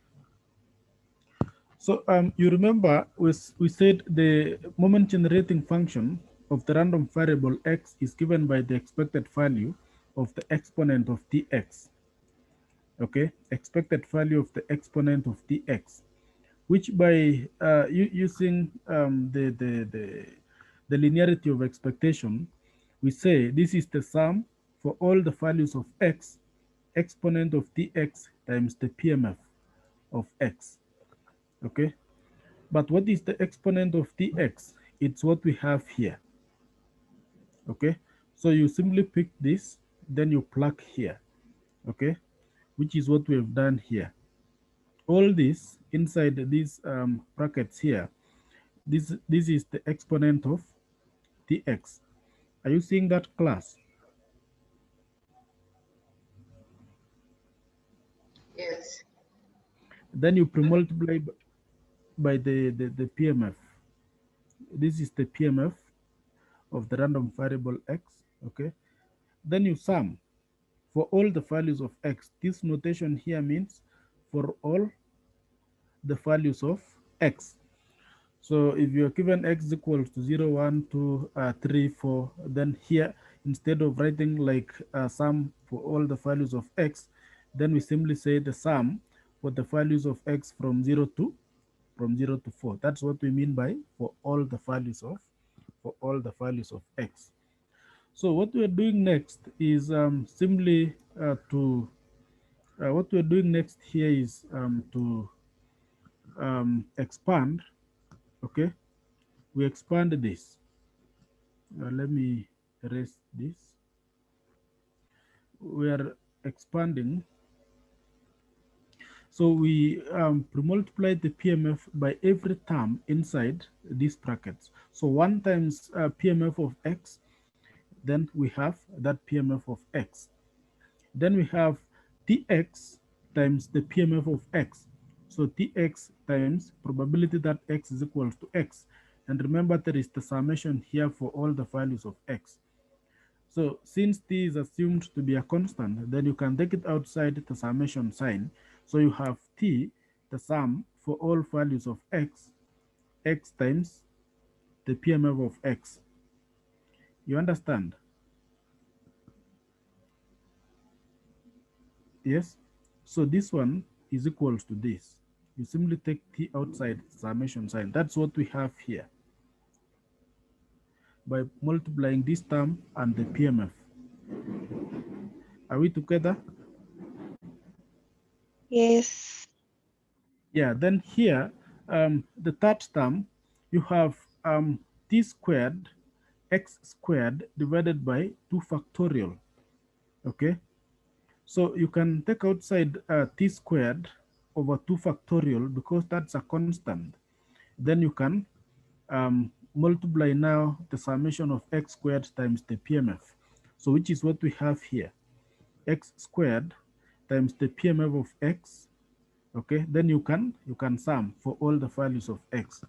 So you remember we said the moment generating function of the random variable x is given by the expected value of the exponent of tx. Okay, expected value of the exponent of tx, which by using the linearity of expectation, we say this is the sum for all the values of x, exponent of tx times the PMF of x. Okay, but what is the exponent of tx? It's what we have here. Okay, so you simply pick this, then you plug here. Okay, which is what we have done here. All this inside these brackets here, this is the exponent of tx. Are you seeing that, class? Yes. Then you pre-multiply by the PMF. This is the PMF of the random variable x. Okay, then you sum for all the values of x. This notation here means for all the values of x. So if you're given x equals to 0, 1, 2, 3, 4, then here, instead of writing like sum for all the values of x, then we simply say the sum for the values of x from 0 to 4. That's what we mean by for all the values of x. So what we're doing next is simply what we're doing next here is to expand, okay, we expand this. Let me erase this. We are expanding. So we multiply the PMF by every term inside these brackets. So 1 times PMF of X, then we have that PMF of X. Then we have Tx times the PMF of X. So Tx times probability that X is equals to X. And remember, there is the summation here for all the values of X. So since T is assumed to be a constant, then you can take it outside the summation sign. So you have T, the sum for all values of X, X times the PMF of X. You understand? Yes? So this one is equals to this. You simply take T outside the summation sign. That's what we have here by multiplying this term and the PMF. Are we together? Yes. Yeah, then here, the third term, you have T squared, X squared divided by 2 factorial, okay? So you can take outside T squared over 2 factorial because that's a constant. Then you can multiply now the summation of X squared times the PMF. So which is what we have here, X squared times the PMF of X. Okay, then you can sum for all the values of X.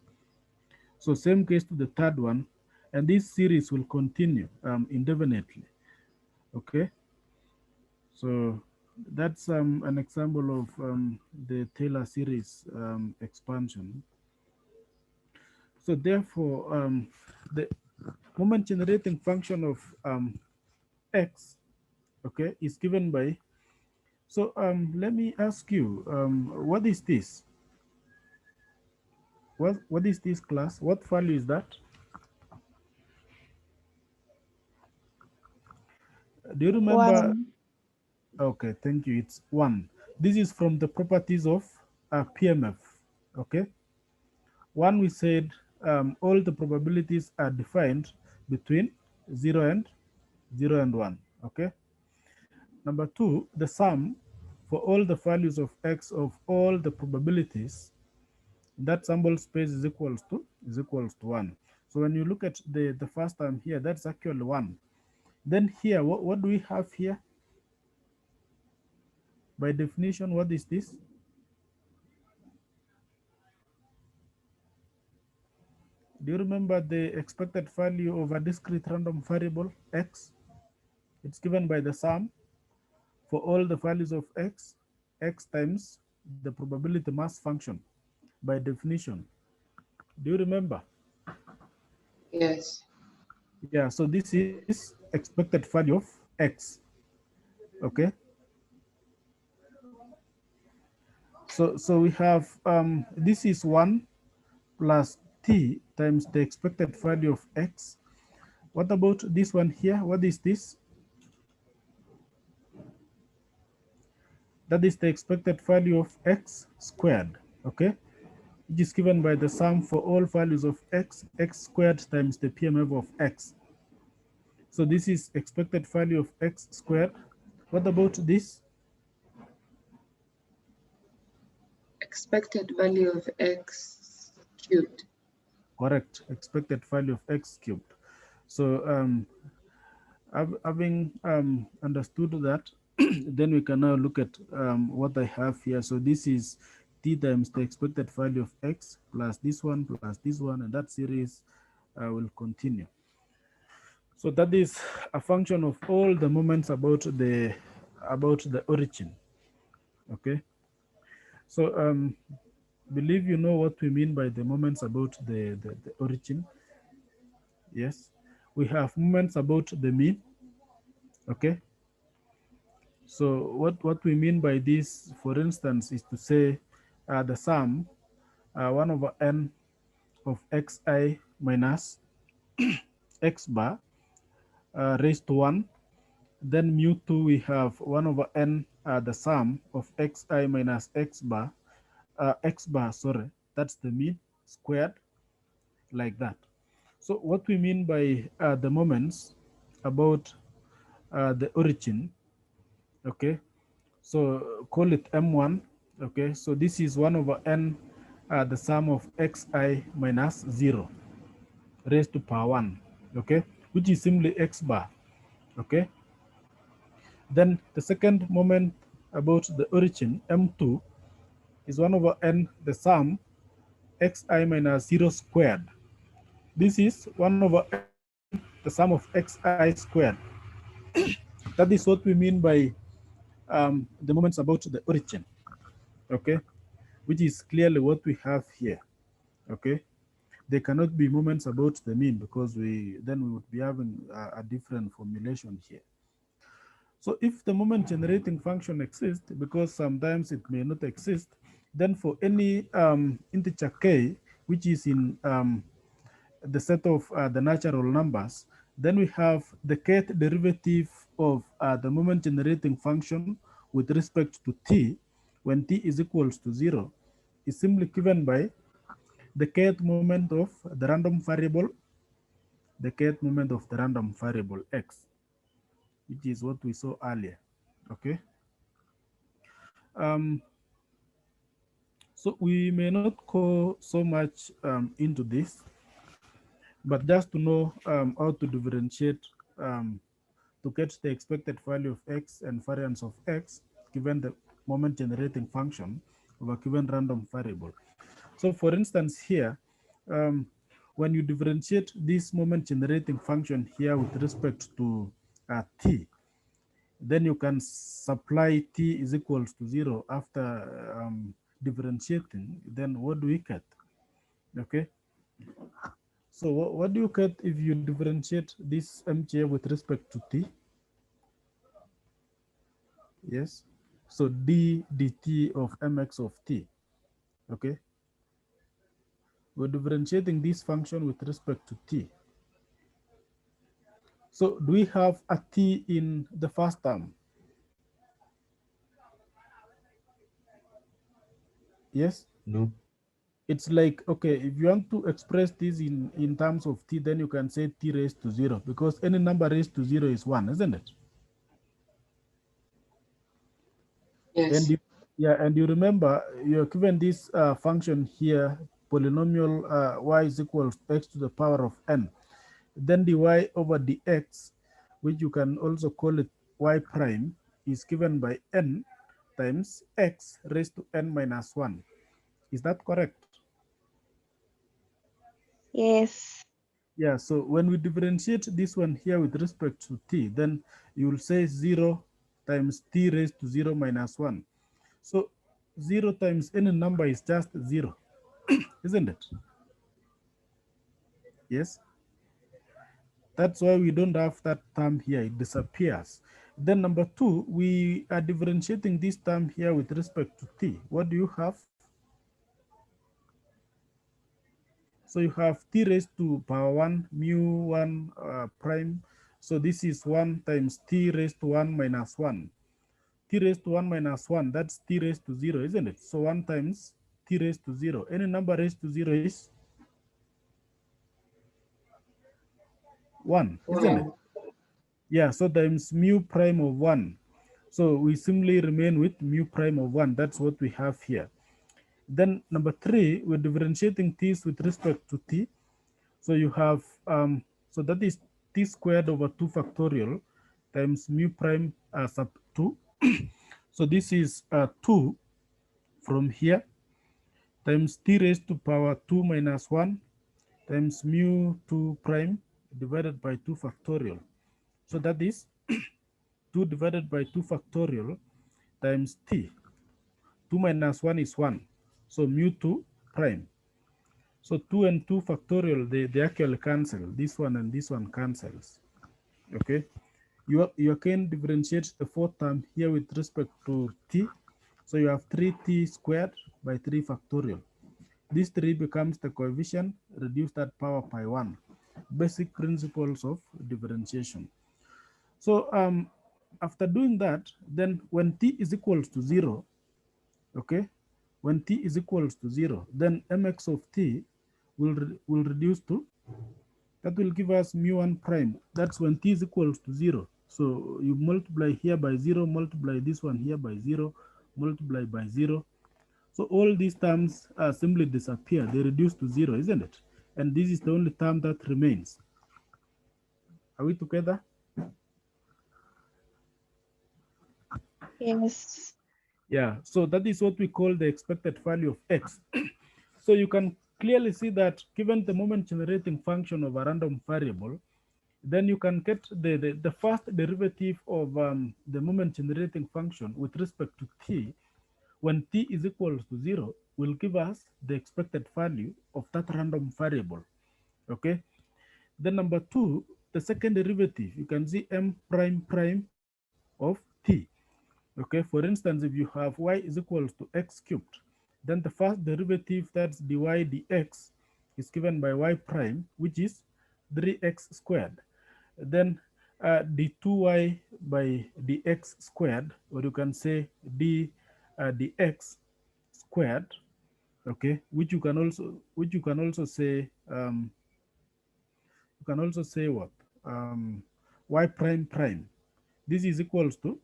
So same case to the third one, and this series will continue indefinitely. Okay, so that's an example of the Taylor series expansion. So therefore, the moment generating function of X, okay, is given by. So let me ask you, what is this? What is this class? What value is that? Do you remember? 1. Okay, thank you. It's 1. This is from the properties of PMF. Okay. 1, we said all the probabilities are defined between 0 and 1. Okay. Number 2, the sum for all the values of X of all the probabilities, that sample space is equals to 1. So when you look at the first term here, that's actually 1. Then here, what do we have here? By definition, what is this? Do you remember the expected value of a discrete random variable X? It's given by the sum for all the values of X, X times the probability mass function by definition. Do you remember? Yes. Yeah, so this is expected value of X. Okay. So we have this is 1 plus T times the expected value of X. What about this one here? What is this? That is the expected value of X squared, okay? Which is given by the sum for all values of X, X squared times the PMF of X. So this is expected value of X squared. What about this? Expected value of X cubed. Correct, expected value of X cubed. So having understood that, then we can now look at what I have here. So this is T times the expected value of X plus this one, and that series will continue. So that is a function of all the moments about the origin. Okay. So believe you know what we mean by the moments about the origin. Yes. We have moments about the mean. Okay. So what we mean by this, for instance, is to say the sum 1 over n of xi minus x bar raised to 1. Then mu2 we have 1 over n the sum of xi minus x bar, sorry, That's the mean squared, like that. So what we mean by the moments about the origin, okay, so call it M1, okay, so this is 1 over n, the sum of xi minus 0 raised to power 1, okay, which is simply x bar, okay. Then the second moment about the origin, M2, is 1 over n, the sum xi minus 0 squared. This is 1 over n, the sum of xi squared. That is what we mean by the moments about the origin, okay, which is clearly what we have here, okay. They cannot be moments about the mean, because we would be having a different formulation here. So if the moment generating function exists, because sometimes it may not exist, then for any integer k, which is in the set of the natural numbers, then we have the kth derivative of the moment generating function with respect to t, when t is equals to 0, is simply given by the kth moment of the random variable, the kth moment of the random variable x, which is what we saw earlier, okay. So we may not go so much into this, but just to know how to differentiate to get the expected value of x and variance of x given the moment generating function of a given random variable. So for instance here, when you differentiate this moment generating function here with respect to t, then you can supply t is equals to 0 after differentiating. Then what do we get? Okay. So what do you get if you differentiate this mj with respect to t? Yes. So d dt of mx of t. Okay. We're differentiating this function with respect to t. So do we have a t in the first term? Yes. No. It's like, okay, if you want to express this in terms of t, then you can say t raised to 0, because any number raised to 0 is 1, isn't it? And Yes. and you remember you're given this function here, polynomial y is equals x to the power of n. Then dy over dx, which you can also call it y prime, is given by n times x raised to n minus 1. Is that correct? Yes. Yeah, so when we differentiate this one here with respect to t, then you will say 0 times t raised to 0 minus 1. So 0 times any number is just 0, isn't it? Yes. That's why we don't have that term here, it disappears. Then number 2, we are differentiating this term here with respect to t. What do you have? So you have t raised to power 1 mu 1 prime. So this is 1 times t raised to 1 minus 1. T raised to 1 minus 1, that's t raised to 0, isn't it? So 1 times t raised to 0. Any number raised to 0 is 1, isn't it? One. Yeah, so times mu prime of 1. So we simply remain with mu prime of 1. That's what we have here. Then number 3, we're differentiating t's with respect to t. So you have, so that is t squared over 2 factorial times mu prime sub 2. So this is 2 from here times t raised to power 2 minus 1 times mu 2 prime divided by 2 factorial. So that is 2 divided by 2 factorial times t. 2 minus 1 is 1. So mu 2 prime. So 2 and 2 factorial, they actually cancel. This one and this one cancels. Okay. You can differentiate the fourth term here with respect to t. So you have 3t squared by 3 factorial. This 3 becomes the coefficient, reduce that power by 1. Basic principles of differentiation. So after doing that, then when t is equals to 0, okay, when t is equals to 0, then mx of t will reduce to, that will give us mu1 prime. That's when t is equals to 0. So you multiply here by 0, multiply this one here by 0, multiply by 0. So all these terms simply disappear. They reduce to 0, isn't it? And this is the only term that remains. Are we together? Yes. Yeah, so that is what we call the expected value of x. So you can clearly see that given the moment generating function of a random variable, then you can get the first derivative of the moment generating function with respect to t when t is equals to 0 will give us the expected value of that random variable. Okay. Then number 2, the second derivative, you can see m prime prime of t. Okay, for instance, if you have y is equals to x cubed, then the first derivative, that's dy dx, is given by y prime, which is 3x squared. Then d2y by dx squared, or you can say dx squared, okay, which you can also say what, y prime prime. This is equals to,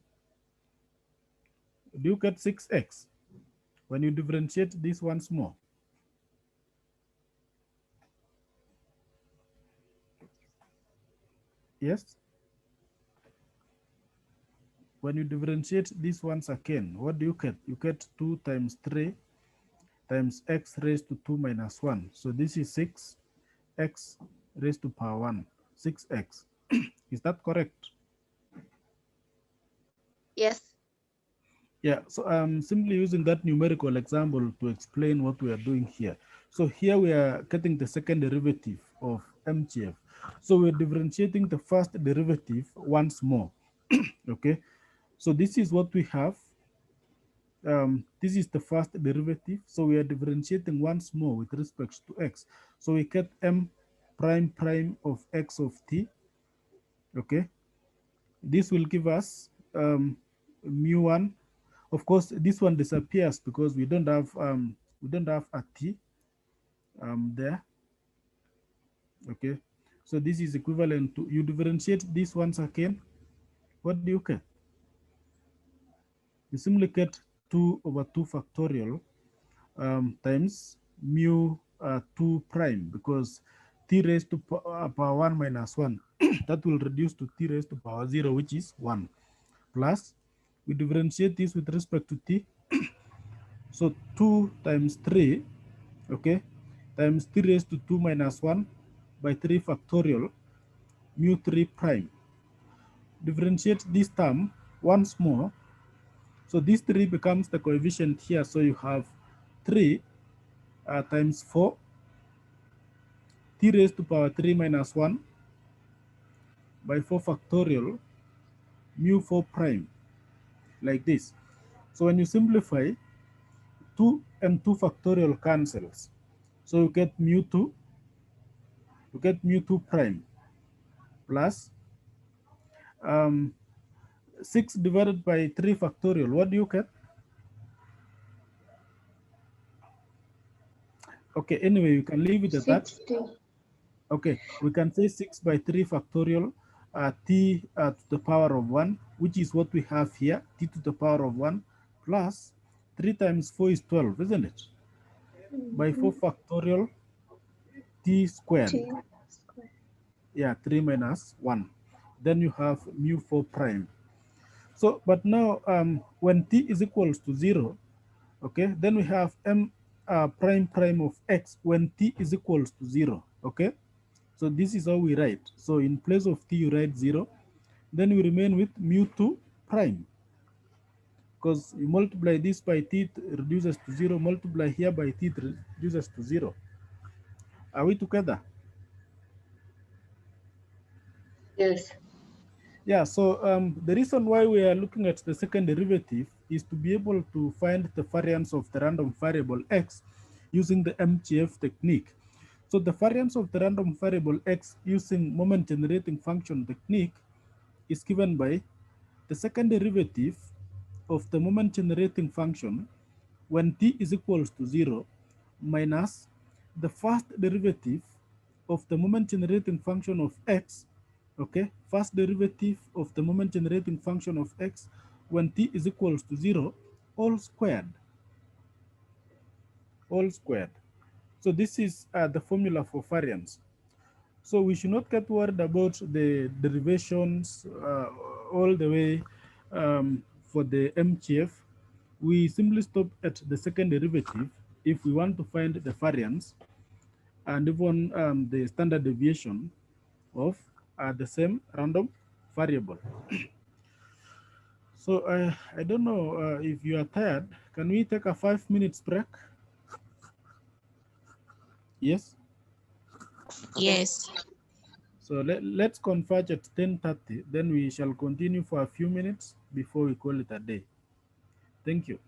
do you get 6x when you differentiate this once more? Yes. When you differentiate this once again, what do you get? You get 2 times 3 times x raised to 2 minus 1. So this is 6x raised to power 1, 6x. Is that correct? Yes. Yeah, so I'm simply using that numerical example to explain what we are doing here. So here we are getting the second derivative of MGF. So we're differentiating the first derivative once more. Okay, so this is what we have. This is the first derivative. So we are differentiating once more with respect to x. So we get m prime prime of x of t. Okay, this will give us mu1. Of course, this one disappears because we don't have a t there. Okay, so this is equivalent to, you differentiate this once again. What do you get? You simply get 2 over 2 factorial times mu 2 prime, because t raised to power 1 minus 1 that will reduce to t raised to power 0, which is 1, plus we differentiate this with respect to t. So 2 times 3, okay, times t raised to 2 minus 1 by 3 factorial mu 3 prime. Differentiate this term once more. So this 3 becomes the coefficient here. So you have 3 times 4 t raised to power 3 minus 1 by 4 factorial mu 4 prime, like this. So when you simplify, 2 and 2 factorial cancels. So you get mu 2 prime plus 6 divided by 3 factorial. What do you get? Okay, anyway, you can leave it at that. 60. Okay, we can say 6 by 3 factorial t to the power of 1, which is what we have here, t to the power of 1, plus 3 times 4 is 12, isn't it? By 4 factorial t squared. T. Yeah, 3 minus 1. Then you have mu 4 prime. So, but now when t is equals to 0, okay, then we have m prime prime of x when t is equals to 0, okay? So this is how we write. So in place of t, you write 0. Then we remain with mu 2 prime. Because you multiply this by t, it reduces to 0. Multiply here by t, it reduces to 0. Are we together? Yes. Yeah, so the reason why we are looking at the second derivative is to be able to find the variance of the random variable x using the MGF technique. So the variance of the random variable x using moment generating function technique is given by the second derivative of the moment generating function when t is equals to 0 minus the first derivative of the moment generating function of x, okay, first derivative of the moment generating function of x when t is equals to 0, all squared, all squared. So this is the formula for variance. So we should not get worried about the derivations all the way for the MGF. We simply stop at the second derivative if we want to find the variance and even the standard deviation of the same random variable. So I don't know if you are tired. Can we take a 5 minutes break? Yes. Yes. So let's converge at 10:30. Then we shall continue for a few minutes before we call it a day. Thank you.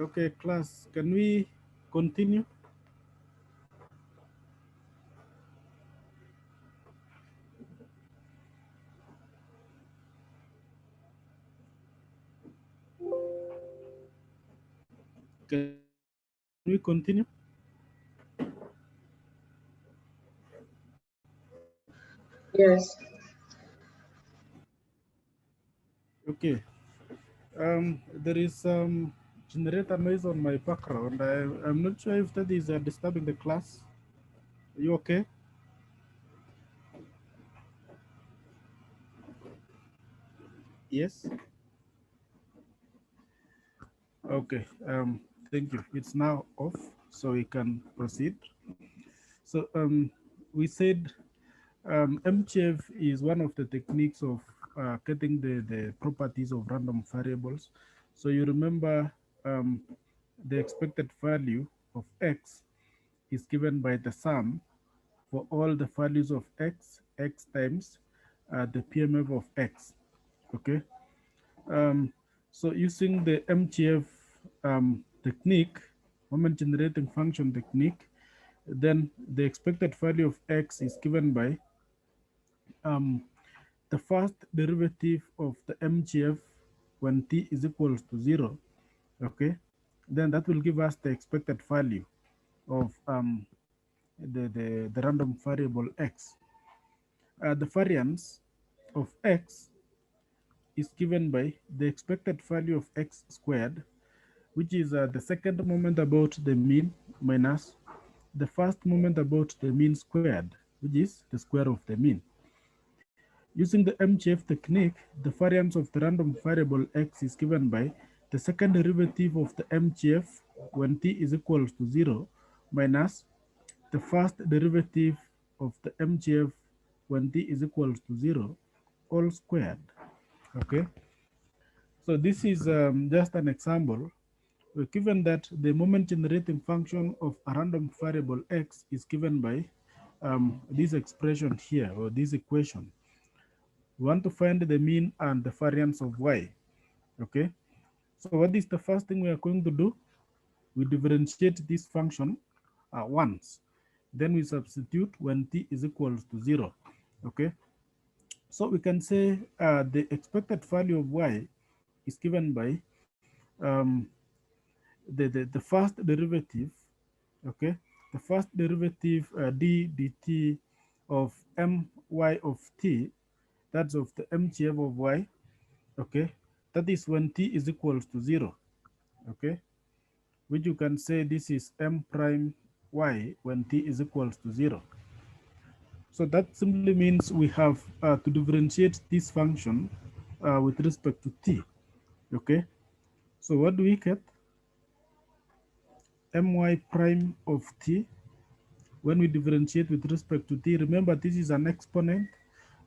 Okay, class, can we continue? Can we continue? Yes. Okay. There is some generator noise on my background. I'm not sure if that is disturbing the class. Are you okay? Yes. Okay. Thank you. It's now off, so we can proceed. So we said MCF is one of the techniques of getting the properties of random variables. So you remember the expected value of X is given by the sum for all the values of X times the PMF of X, okay? So using the MGF technique, moment generating function technique, then the expected value of X is given by the first derivative of the MGF when t is equals to 0, okay? Then that will give us the expected value of the random variable X. The variance of X is given by the expected value of X squared, which is the second moment about the mean minus the first moment about the mean squared, which is the square of the mean. Using the MGF technique, the variance of the random variable X is given by the second derivative of the MGF when t is equals to 0 minus the first derivative of the MGF when t is equals to 0 all squared, okay? So this is just an example. Given that the moment generating function of a random variable X is given by this expression here, or this equation, we want to find the mean and the variance of Y, okay? So what is the first thing we are going to do? We differentiate this function once. Then we substitute when t is equals to 0, okay? So we can say the expected value of Y is given by the first derivative, okay? The first derivative d dt of my of t, that's of the mgf of y, okay? That is when t is equals to 0, okay? Which you can say this is m prime y when t is equals to 0. So that simply means we have to differentiate this function with respect to t, okay? So what do we get? My prime of t, when we differentiate with respect to t, remember this is an exponent,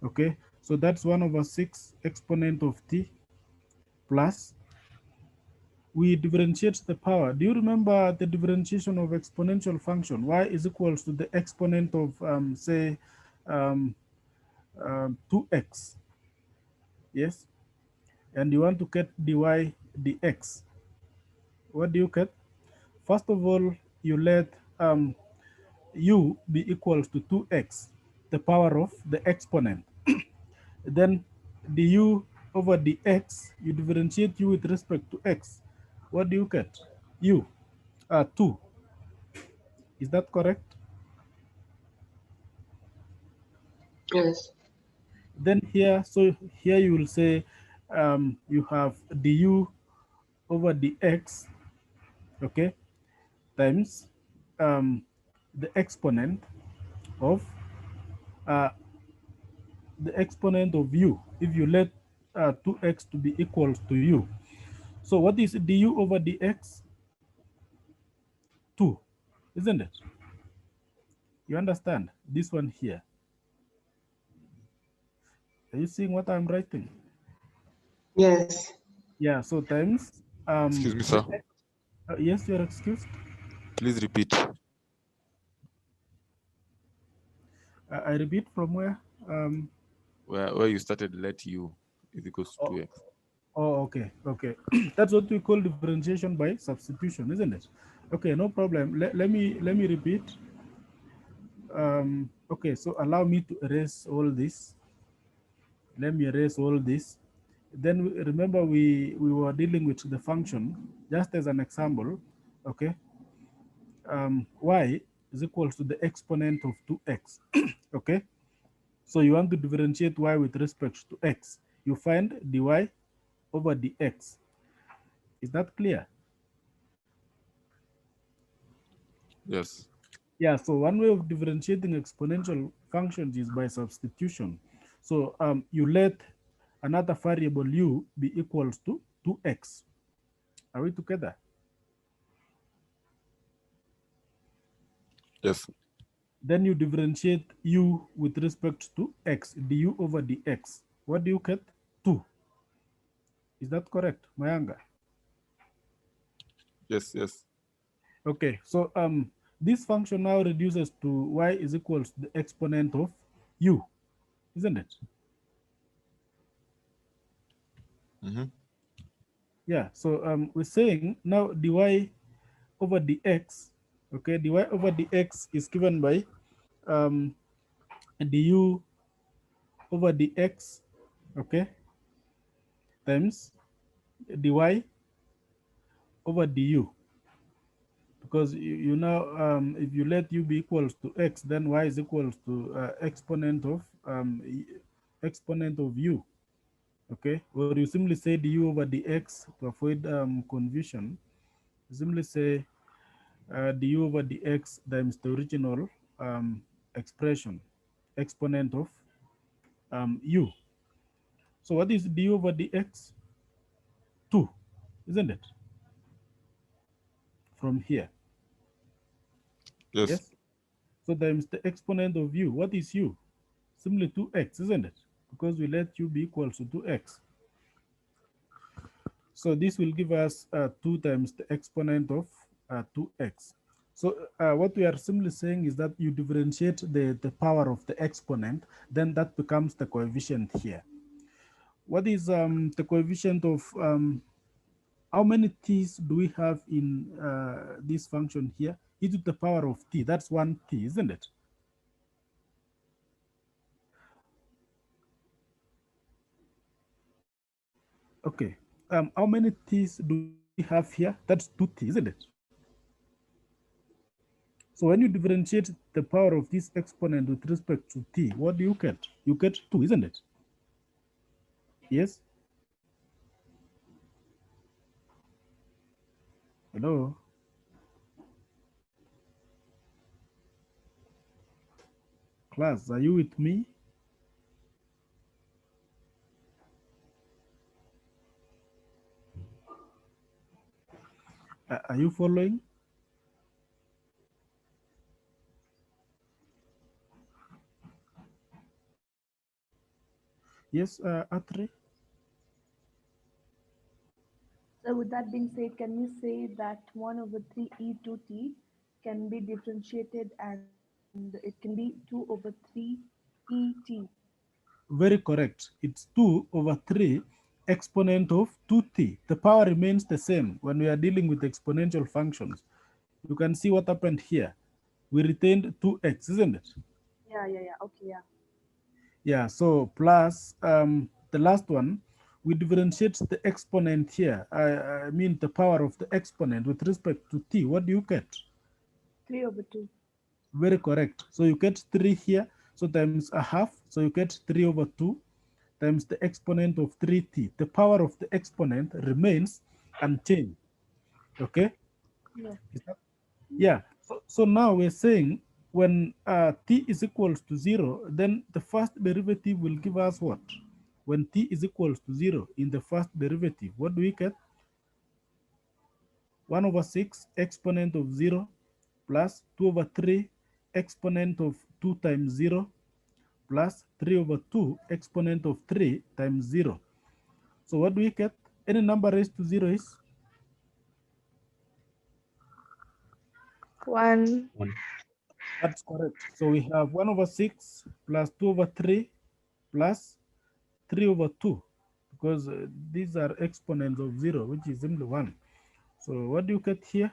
okay? So that's 1/6 exponent of t plus, we differentiate the power. Do you remember the differentiation of exponential function? Y is equals to the exponent of, say, 2x, yes? And you want to get dy dx. What do you get? First of all, you let u be equals to 2x, the power of the exponent. Then du over dx, you differentiate u with respect to x. What do you get? U, 2. Is that correct? Yes. Then here, so here you will say you have du over dx, okay, times the exponent of u, if you let 2x to be equals to u. So what is du over dx? 2, isn't it? You understand this one here? Are you seeing what I'm writing? Yes. Yeah, so times Excuse me, sir. yes, you're excused. Please repeat. I repeat from where? Where you started, let u is equals to 2x. Oh, okay, okay. That's what we call differentiation by substitution, isn't it? Okay, no problem. Let me repeat. Okay, so allow me to erase all this. Let me erase all this. Then remember we were dealing with the function just as an example. Okay, y is equals to the exponent of 2x. Okay, so you want to differentiate y with respect to x. You find dy over dx. Is that clear? Yes. Yeah, so one way of differentiating exponential functions is by substitution. So you let another variable u be equals to 2x. Are we together? Yes. Then you differentiate u with respect to x, du over dx. What do you get? 2. Is that correct, Mayanga? Yes. Yes. Okay, so this function now reduces to y is equals to the exponent of u, isn't it? Mm-hmm. Yeah, so we're saying now dy over dx, okay, dy over dx is given by du over dx, okay, times dy over du. Because you know, if you let u be equals to x, then y is equals to exponent of u, okay? Or you simply say du over dx to avoid confusion. You simply say du over dx times the original expression, exponent of u. So what is du over dx? 2, isn't it? From here, Yes. yes? So times the exponent of u. What is u? Simply 2x, isn't it? Because we let u be equal to 2x. So this will give us 2 times the exponent of 2x. So what we are simply saying is that you differentiate the power of the exponent, then that becomes the coefficient here. What is the coefficient of, how many t's do we have in this function here? E to the power of t, that's 1t, isn't it? Okay, how many t's do we have here? That's 2t, isn't it? So when you differentiate the power of this exponent with respect to t, what do you get? You get 2, isn't it? Yes? Hello? Class, are you with me? Are you following? Yes, Atre? So with that being said, can we say that 1 over 3 e to t can be differentiated and it can be 2 over 3 e t? Very correct. It's 2 over 3 exponent of 2t. The power remains the same when we are dealing with exponential functions. You can see what happened here. We retained 2x, isn't it? Yeah. Okay, yeah. Yeah, so plus the last one, we differentiate the exponent here. I mean the power of the exponent with respect to t. What do you get? 3 over 2. Very correct. So you get 3 here, so times a half. So you get 3 over 2 times the exponent of 3t. The power of the exponent remains unchanged. Okay? Yeah. Yeah. So now we're saying when t is equals to 0, then the first derivative will give us what? When t is equals to 0 in the first derivative, what do we get? 1 over 6 exponent of 0 plus 2 over 3 exponent of 2 times 0 plus 3 over 2 exponent of 3 times 0. So what do we get? Any number raised to 0 is 1. 1. That's correct. So we have 1 over 6 plus 2 over 3 plus 3 over 2, because these are exponents of 0, which is simply 1. So what do you get here?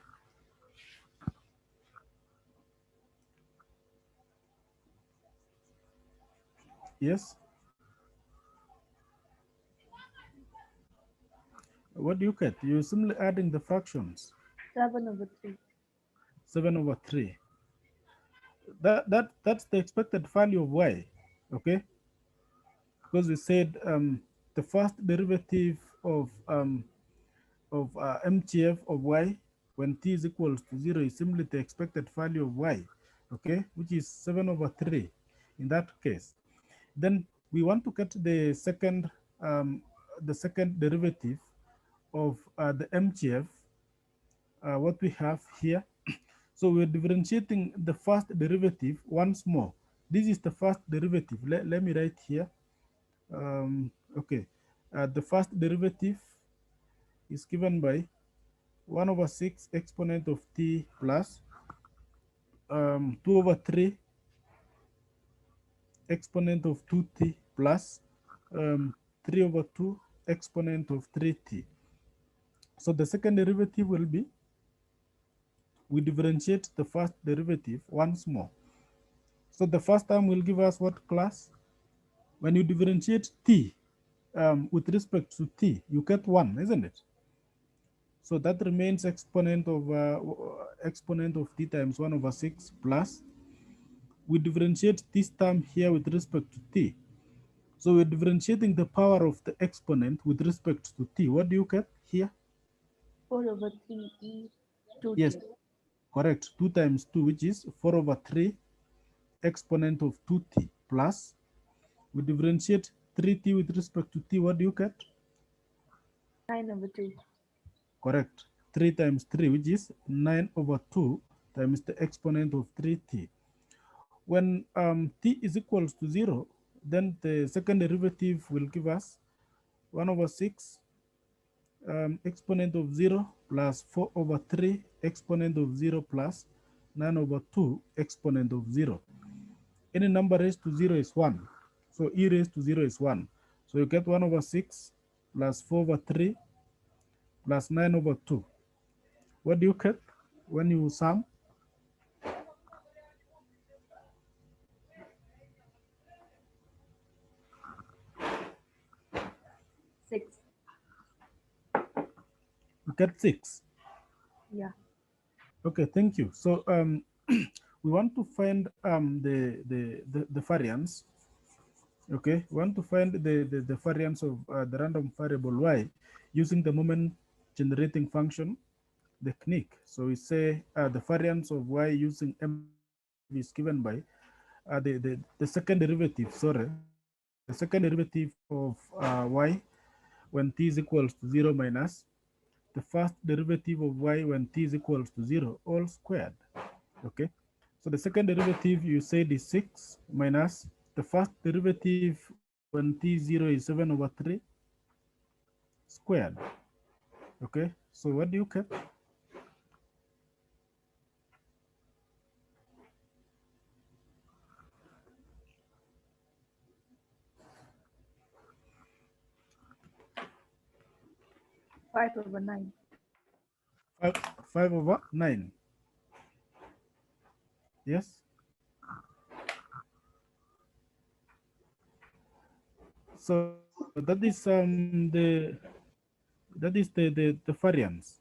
Yes. What do you get? You're simply adding the fractions. 7/3. 7/3. That's the expected value of y. Okay. Because we said the first derivative of MTF of y when t is equals to 0 is simply the expected value of y, okay, which is 7/3 in that case. Then we want to get the second derivative of the MTF, what we have here. So we're differentiating the first derivative once more. This is the first derivative. Let me write here. Okay, the first derivative is given by 1/6 exponent of t plus 2/3 exponent of 2t plus 3/2 exponent of 3t. So the second derivative will be, we differentiate the first derivative once more. So the first term will give us what class? When you differentiate t with respect to t, you get 1, isn't it? So that remains exponent of t times 1/6 plus, we differentiate this term here with respect to t. So we're differentiating the power of the exponent with respect to t. What do you get here? 4/3e 2t. Yes, correct. 2 times 2, which is 4/3 exponent of 2t plus, we differentiate 3t with respect to t. What do you get? 9/2. Correct. 3 times 3, which is 9/2 times the exponent of 3t. When t is equals to 0, then the second derivative will give us 1/6 exponent of 0 plus 4/3 exponent of 0 plus 9/2 exponent of 0. Any number raised to 0 is 1. So e raised to 0 is 1. So you get 1/6 plus 4/3 plus 9/2. What do you get when you sum? 6. You get 6. Yeah. Okay, thank you. So we want to find the variance. Okay, we want to find the variance of the random variable y using the moment generating function technique. So we say the variance of y using m is given by the second derivative, sorry, the second derivative of y when t is equals to 0 minus the first derivative of y when t is equals to 0 all squared. Okay, so the second derivative you said is 6 minus the first derivative when t0 is 7/3 squared. Okay, so what do you get? Five over 9. 5/9. Yes. So that is the variance.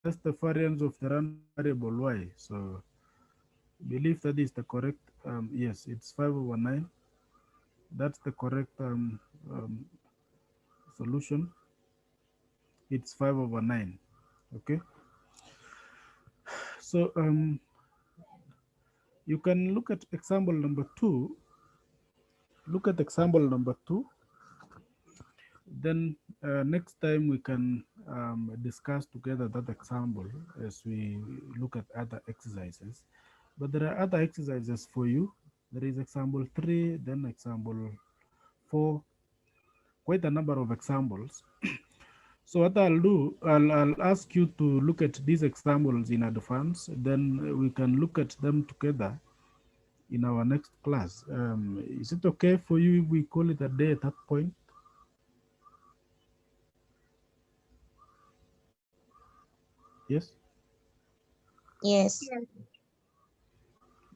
That's the variance of the random variable y. So I believe that is the correct. Yes, it's 5/9. That's the correct solution. It's 5/9. Okay. So you can look at example number 2. Look at example number 2. Then next time we can discuss together that example as we look at other exercises. But there are other exercises for you. There is example 3, then example 4, quite a number of examples. So what I'll do, I'll ask you to look at these examples in advance, then we can look at them together in our next class. Is it okay for you if we call it a day at that point? Yes? Yes.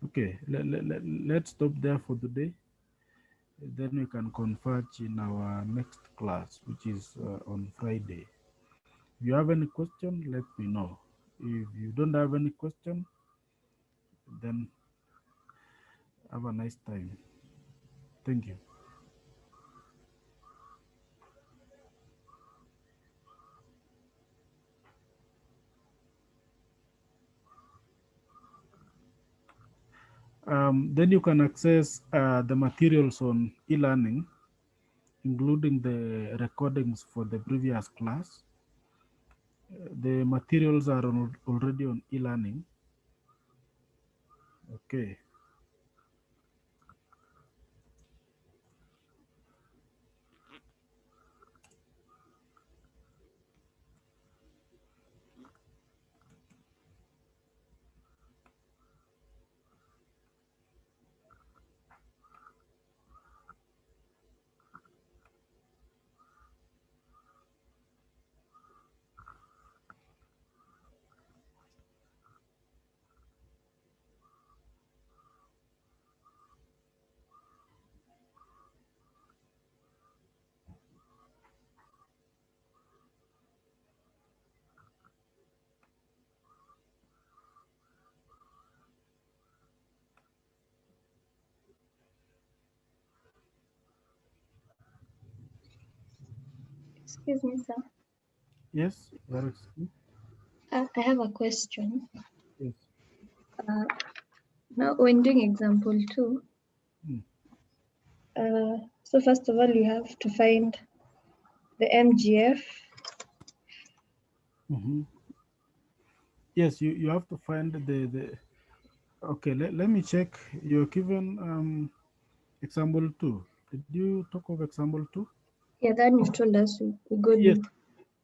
Okay, let's stop there for today. Then we can converge in our next class, which is on Friday. If you have any question, let me know. If you don't have any question, then have a nice time. Thank you. Then you can access the materials on e-learning, including the recordings for the previous class. The materials are already on e-learning. Okay. Excuse me, sir. Yes, very good. I have a question. Yes. Now, when doing example 2, Hmm. so first of all, you have to find the MGF. Yes, you have to find the okay, let me check. You're given example 2. Did you talk of example 2? Yeah, that you told us we go Yes. deep.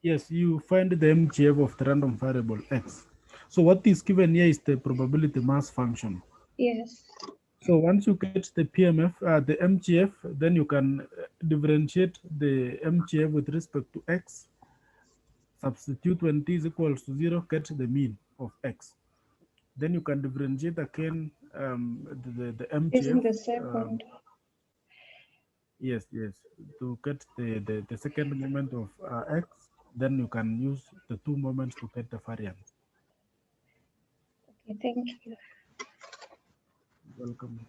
Yes, you find the MGF of the random variable x. So what is given here is the probability mass function. Yes. So once you get the PMF, the MGF, then you can differentiate the MGF with respect to x, substitute when t is equals to 0, get the mean of x. Then you can differentiate again the Using MGF. the second. Yes, to get the second moment of x, then you can use the two moments to get the variance. Okay, thank you. Welcome.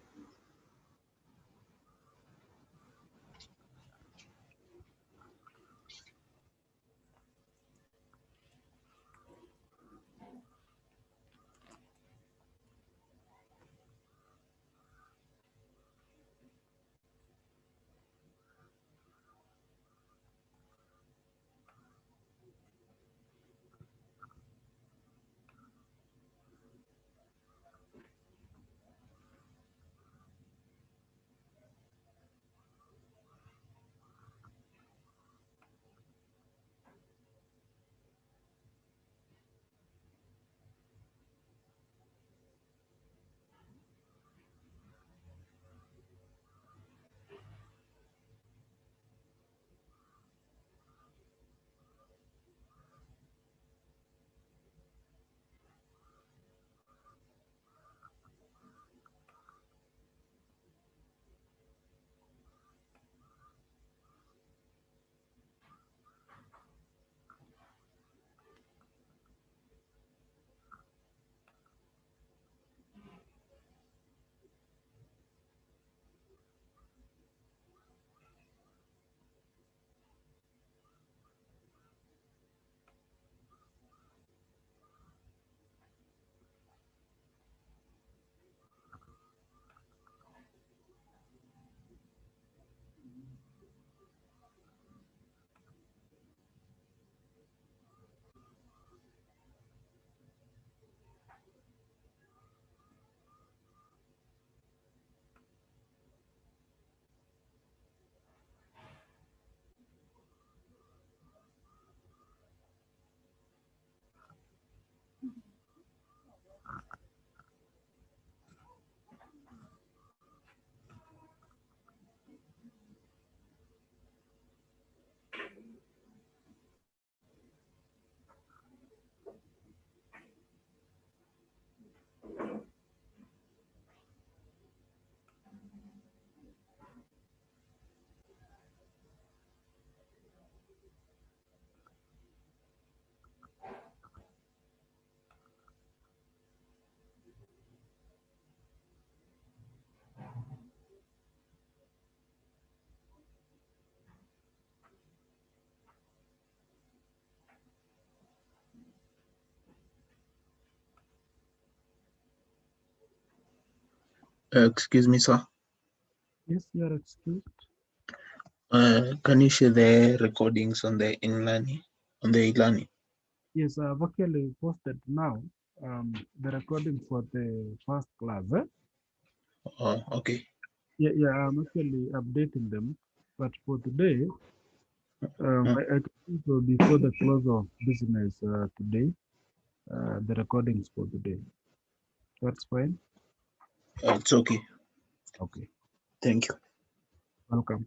Excuse me, sir. Yes, you are excused. Can you share the recordings on the e-learning? Yes, I've actually posted now the recording for the first class. Oh, okay. Yeah, I'm actually updating them. But for today, I think so before the close of business today, the recordings for today. That's fine. It's okay. Okay, Thank you. welcome.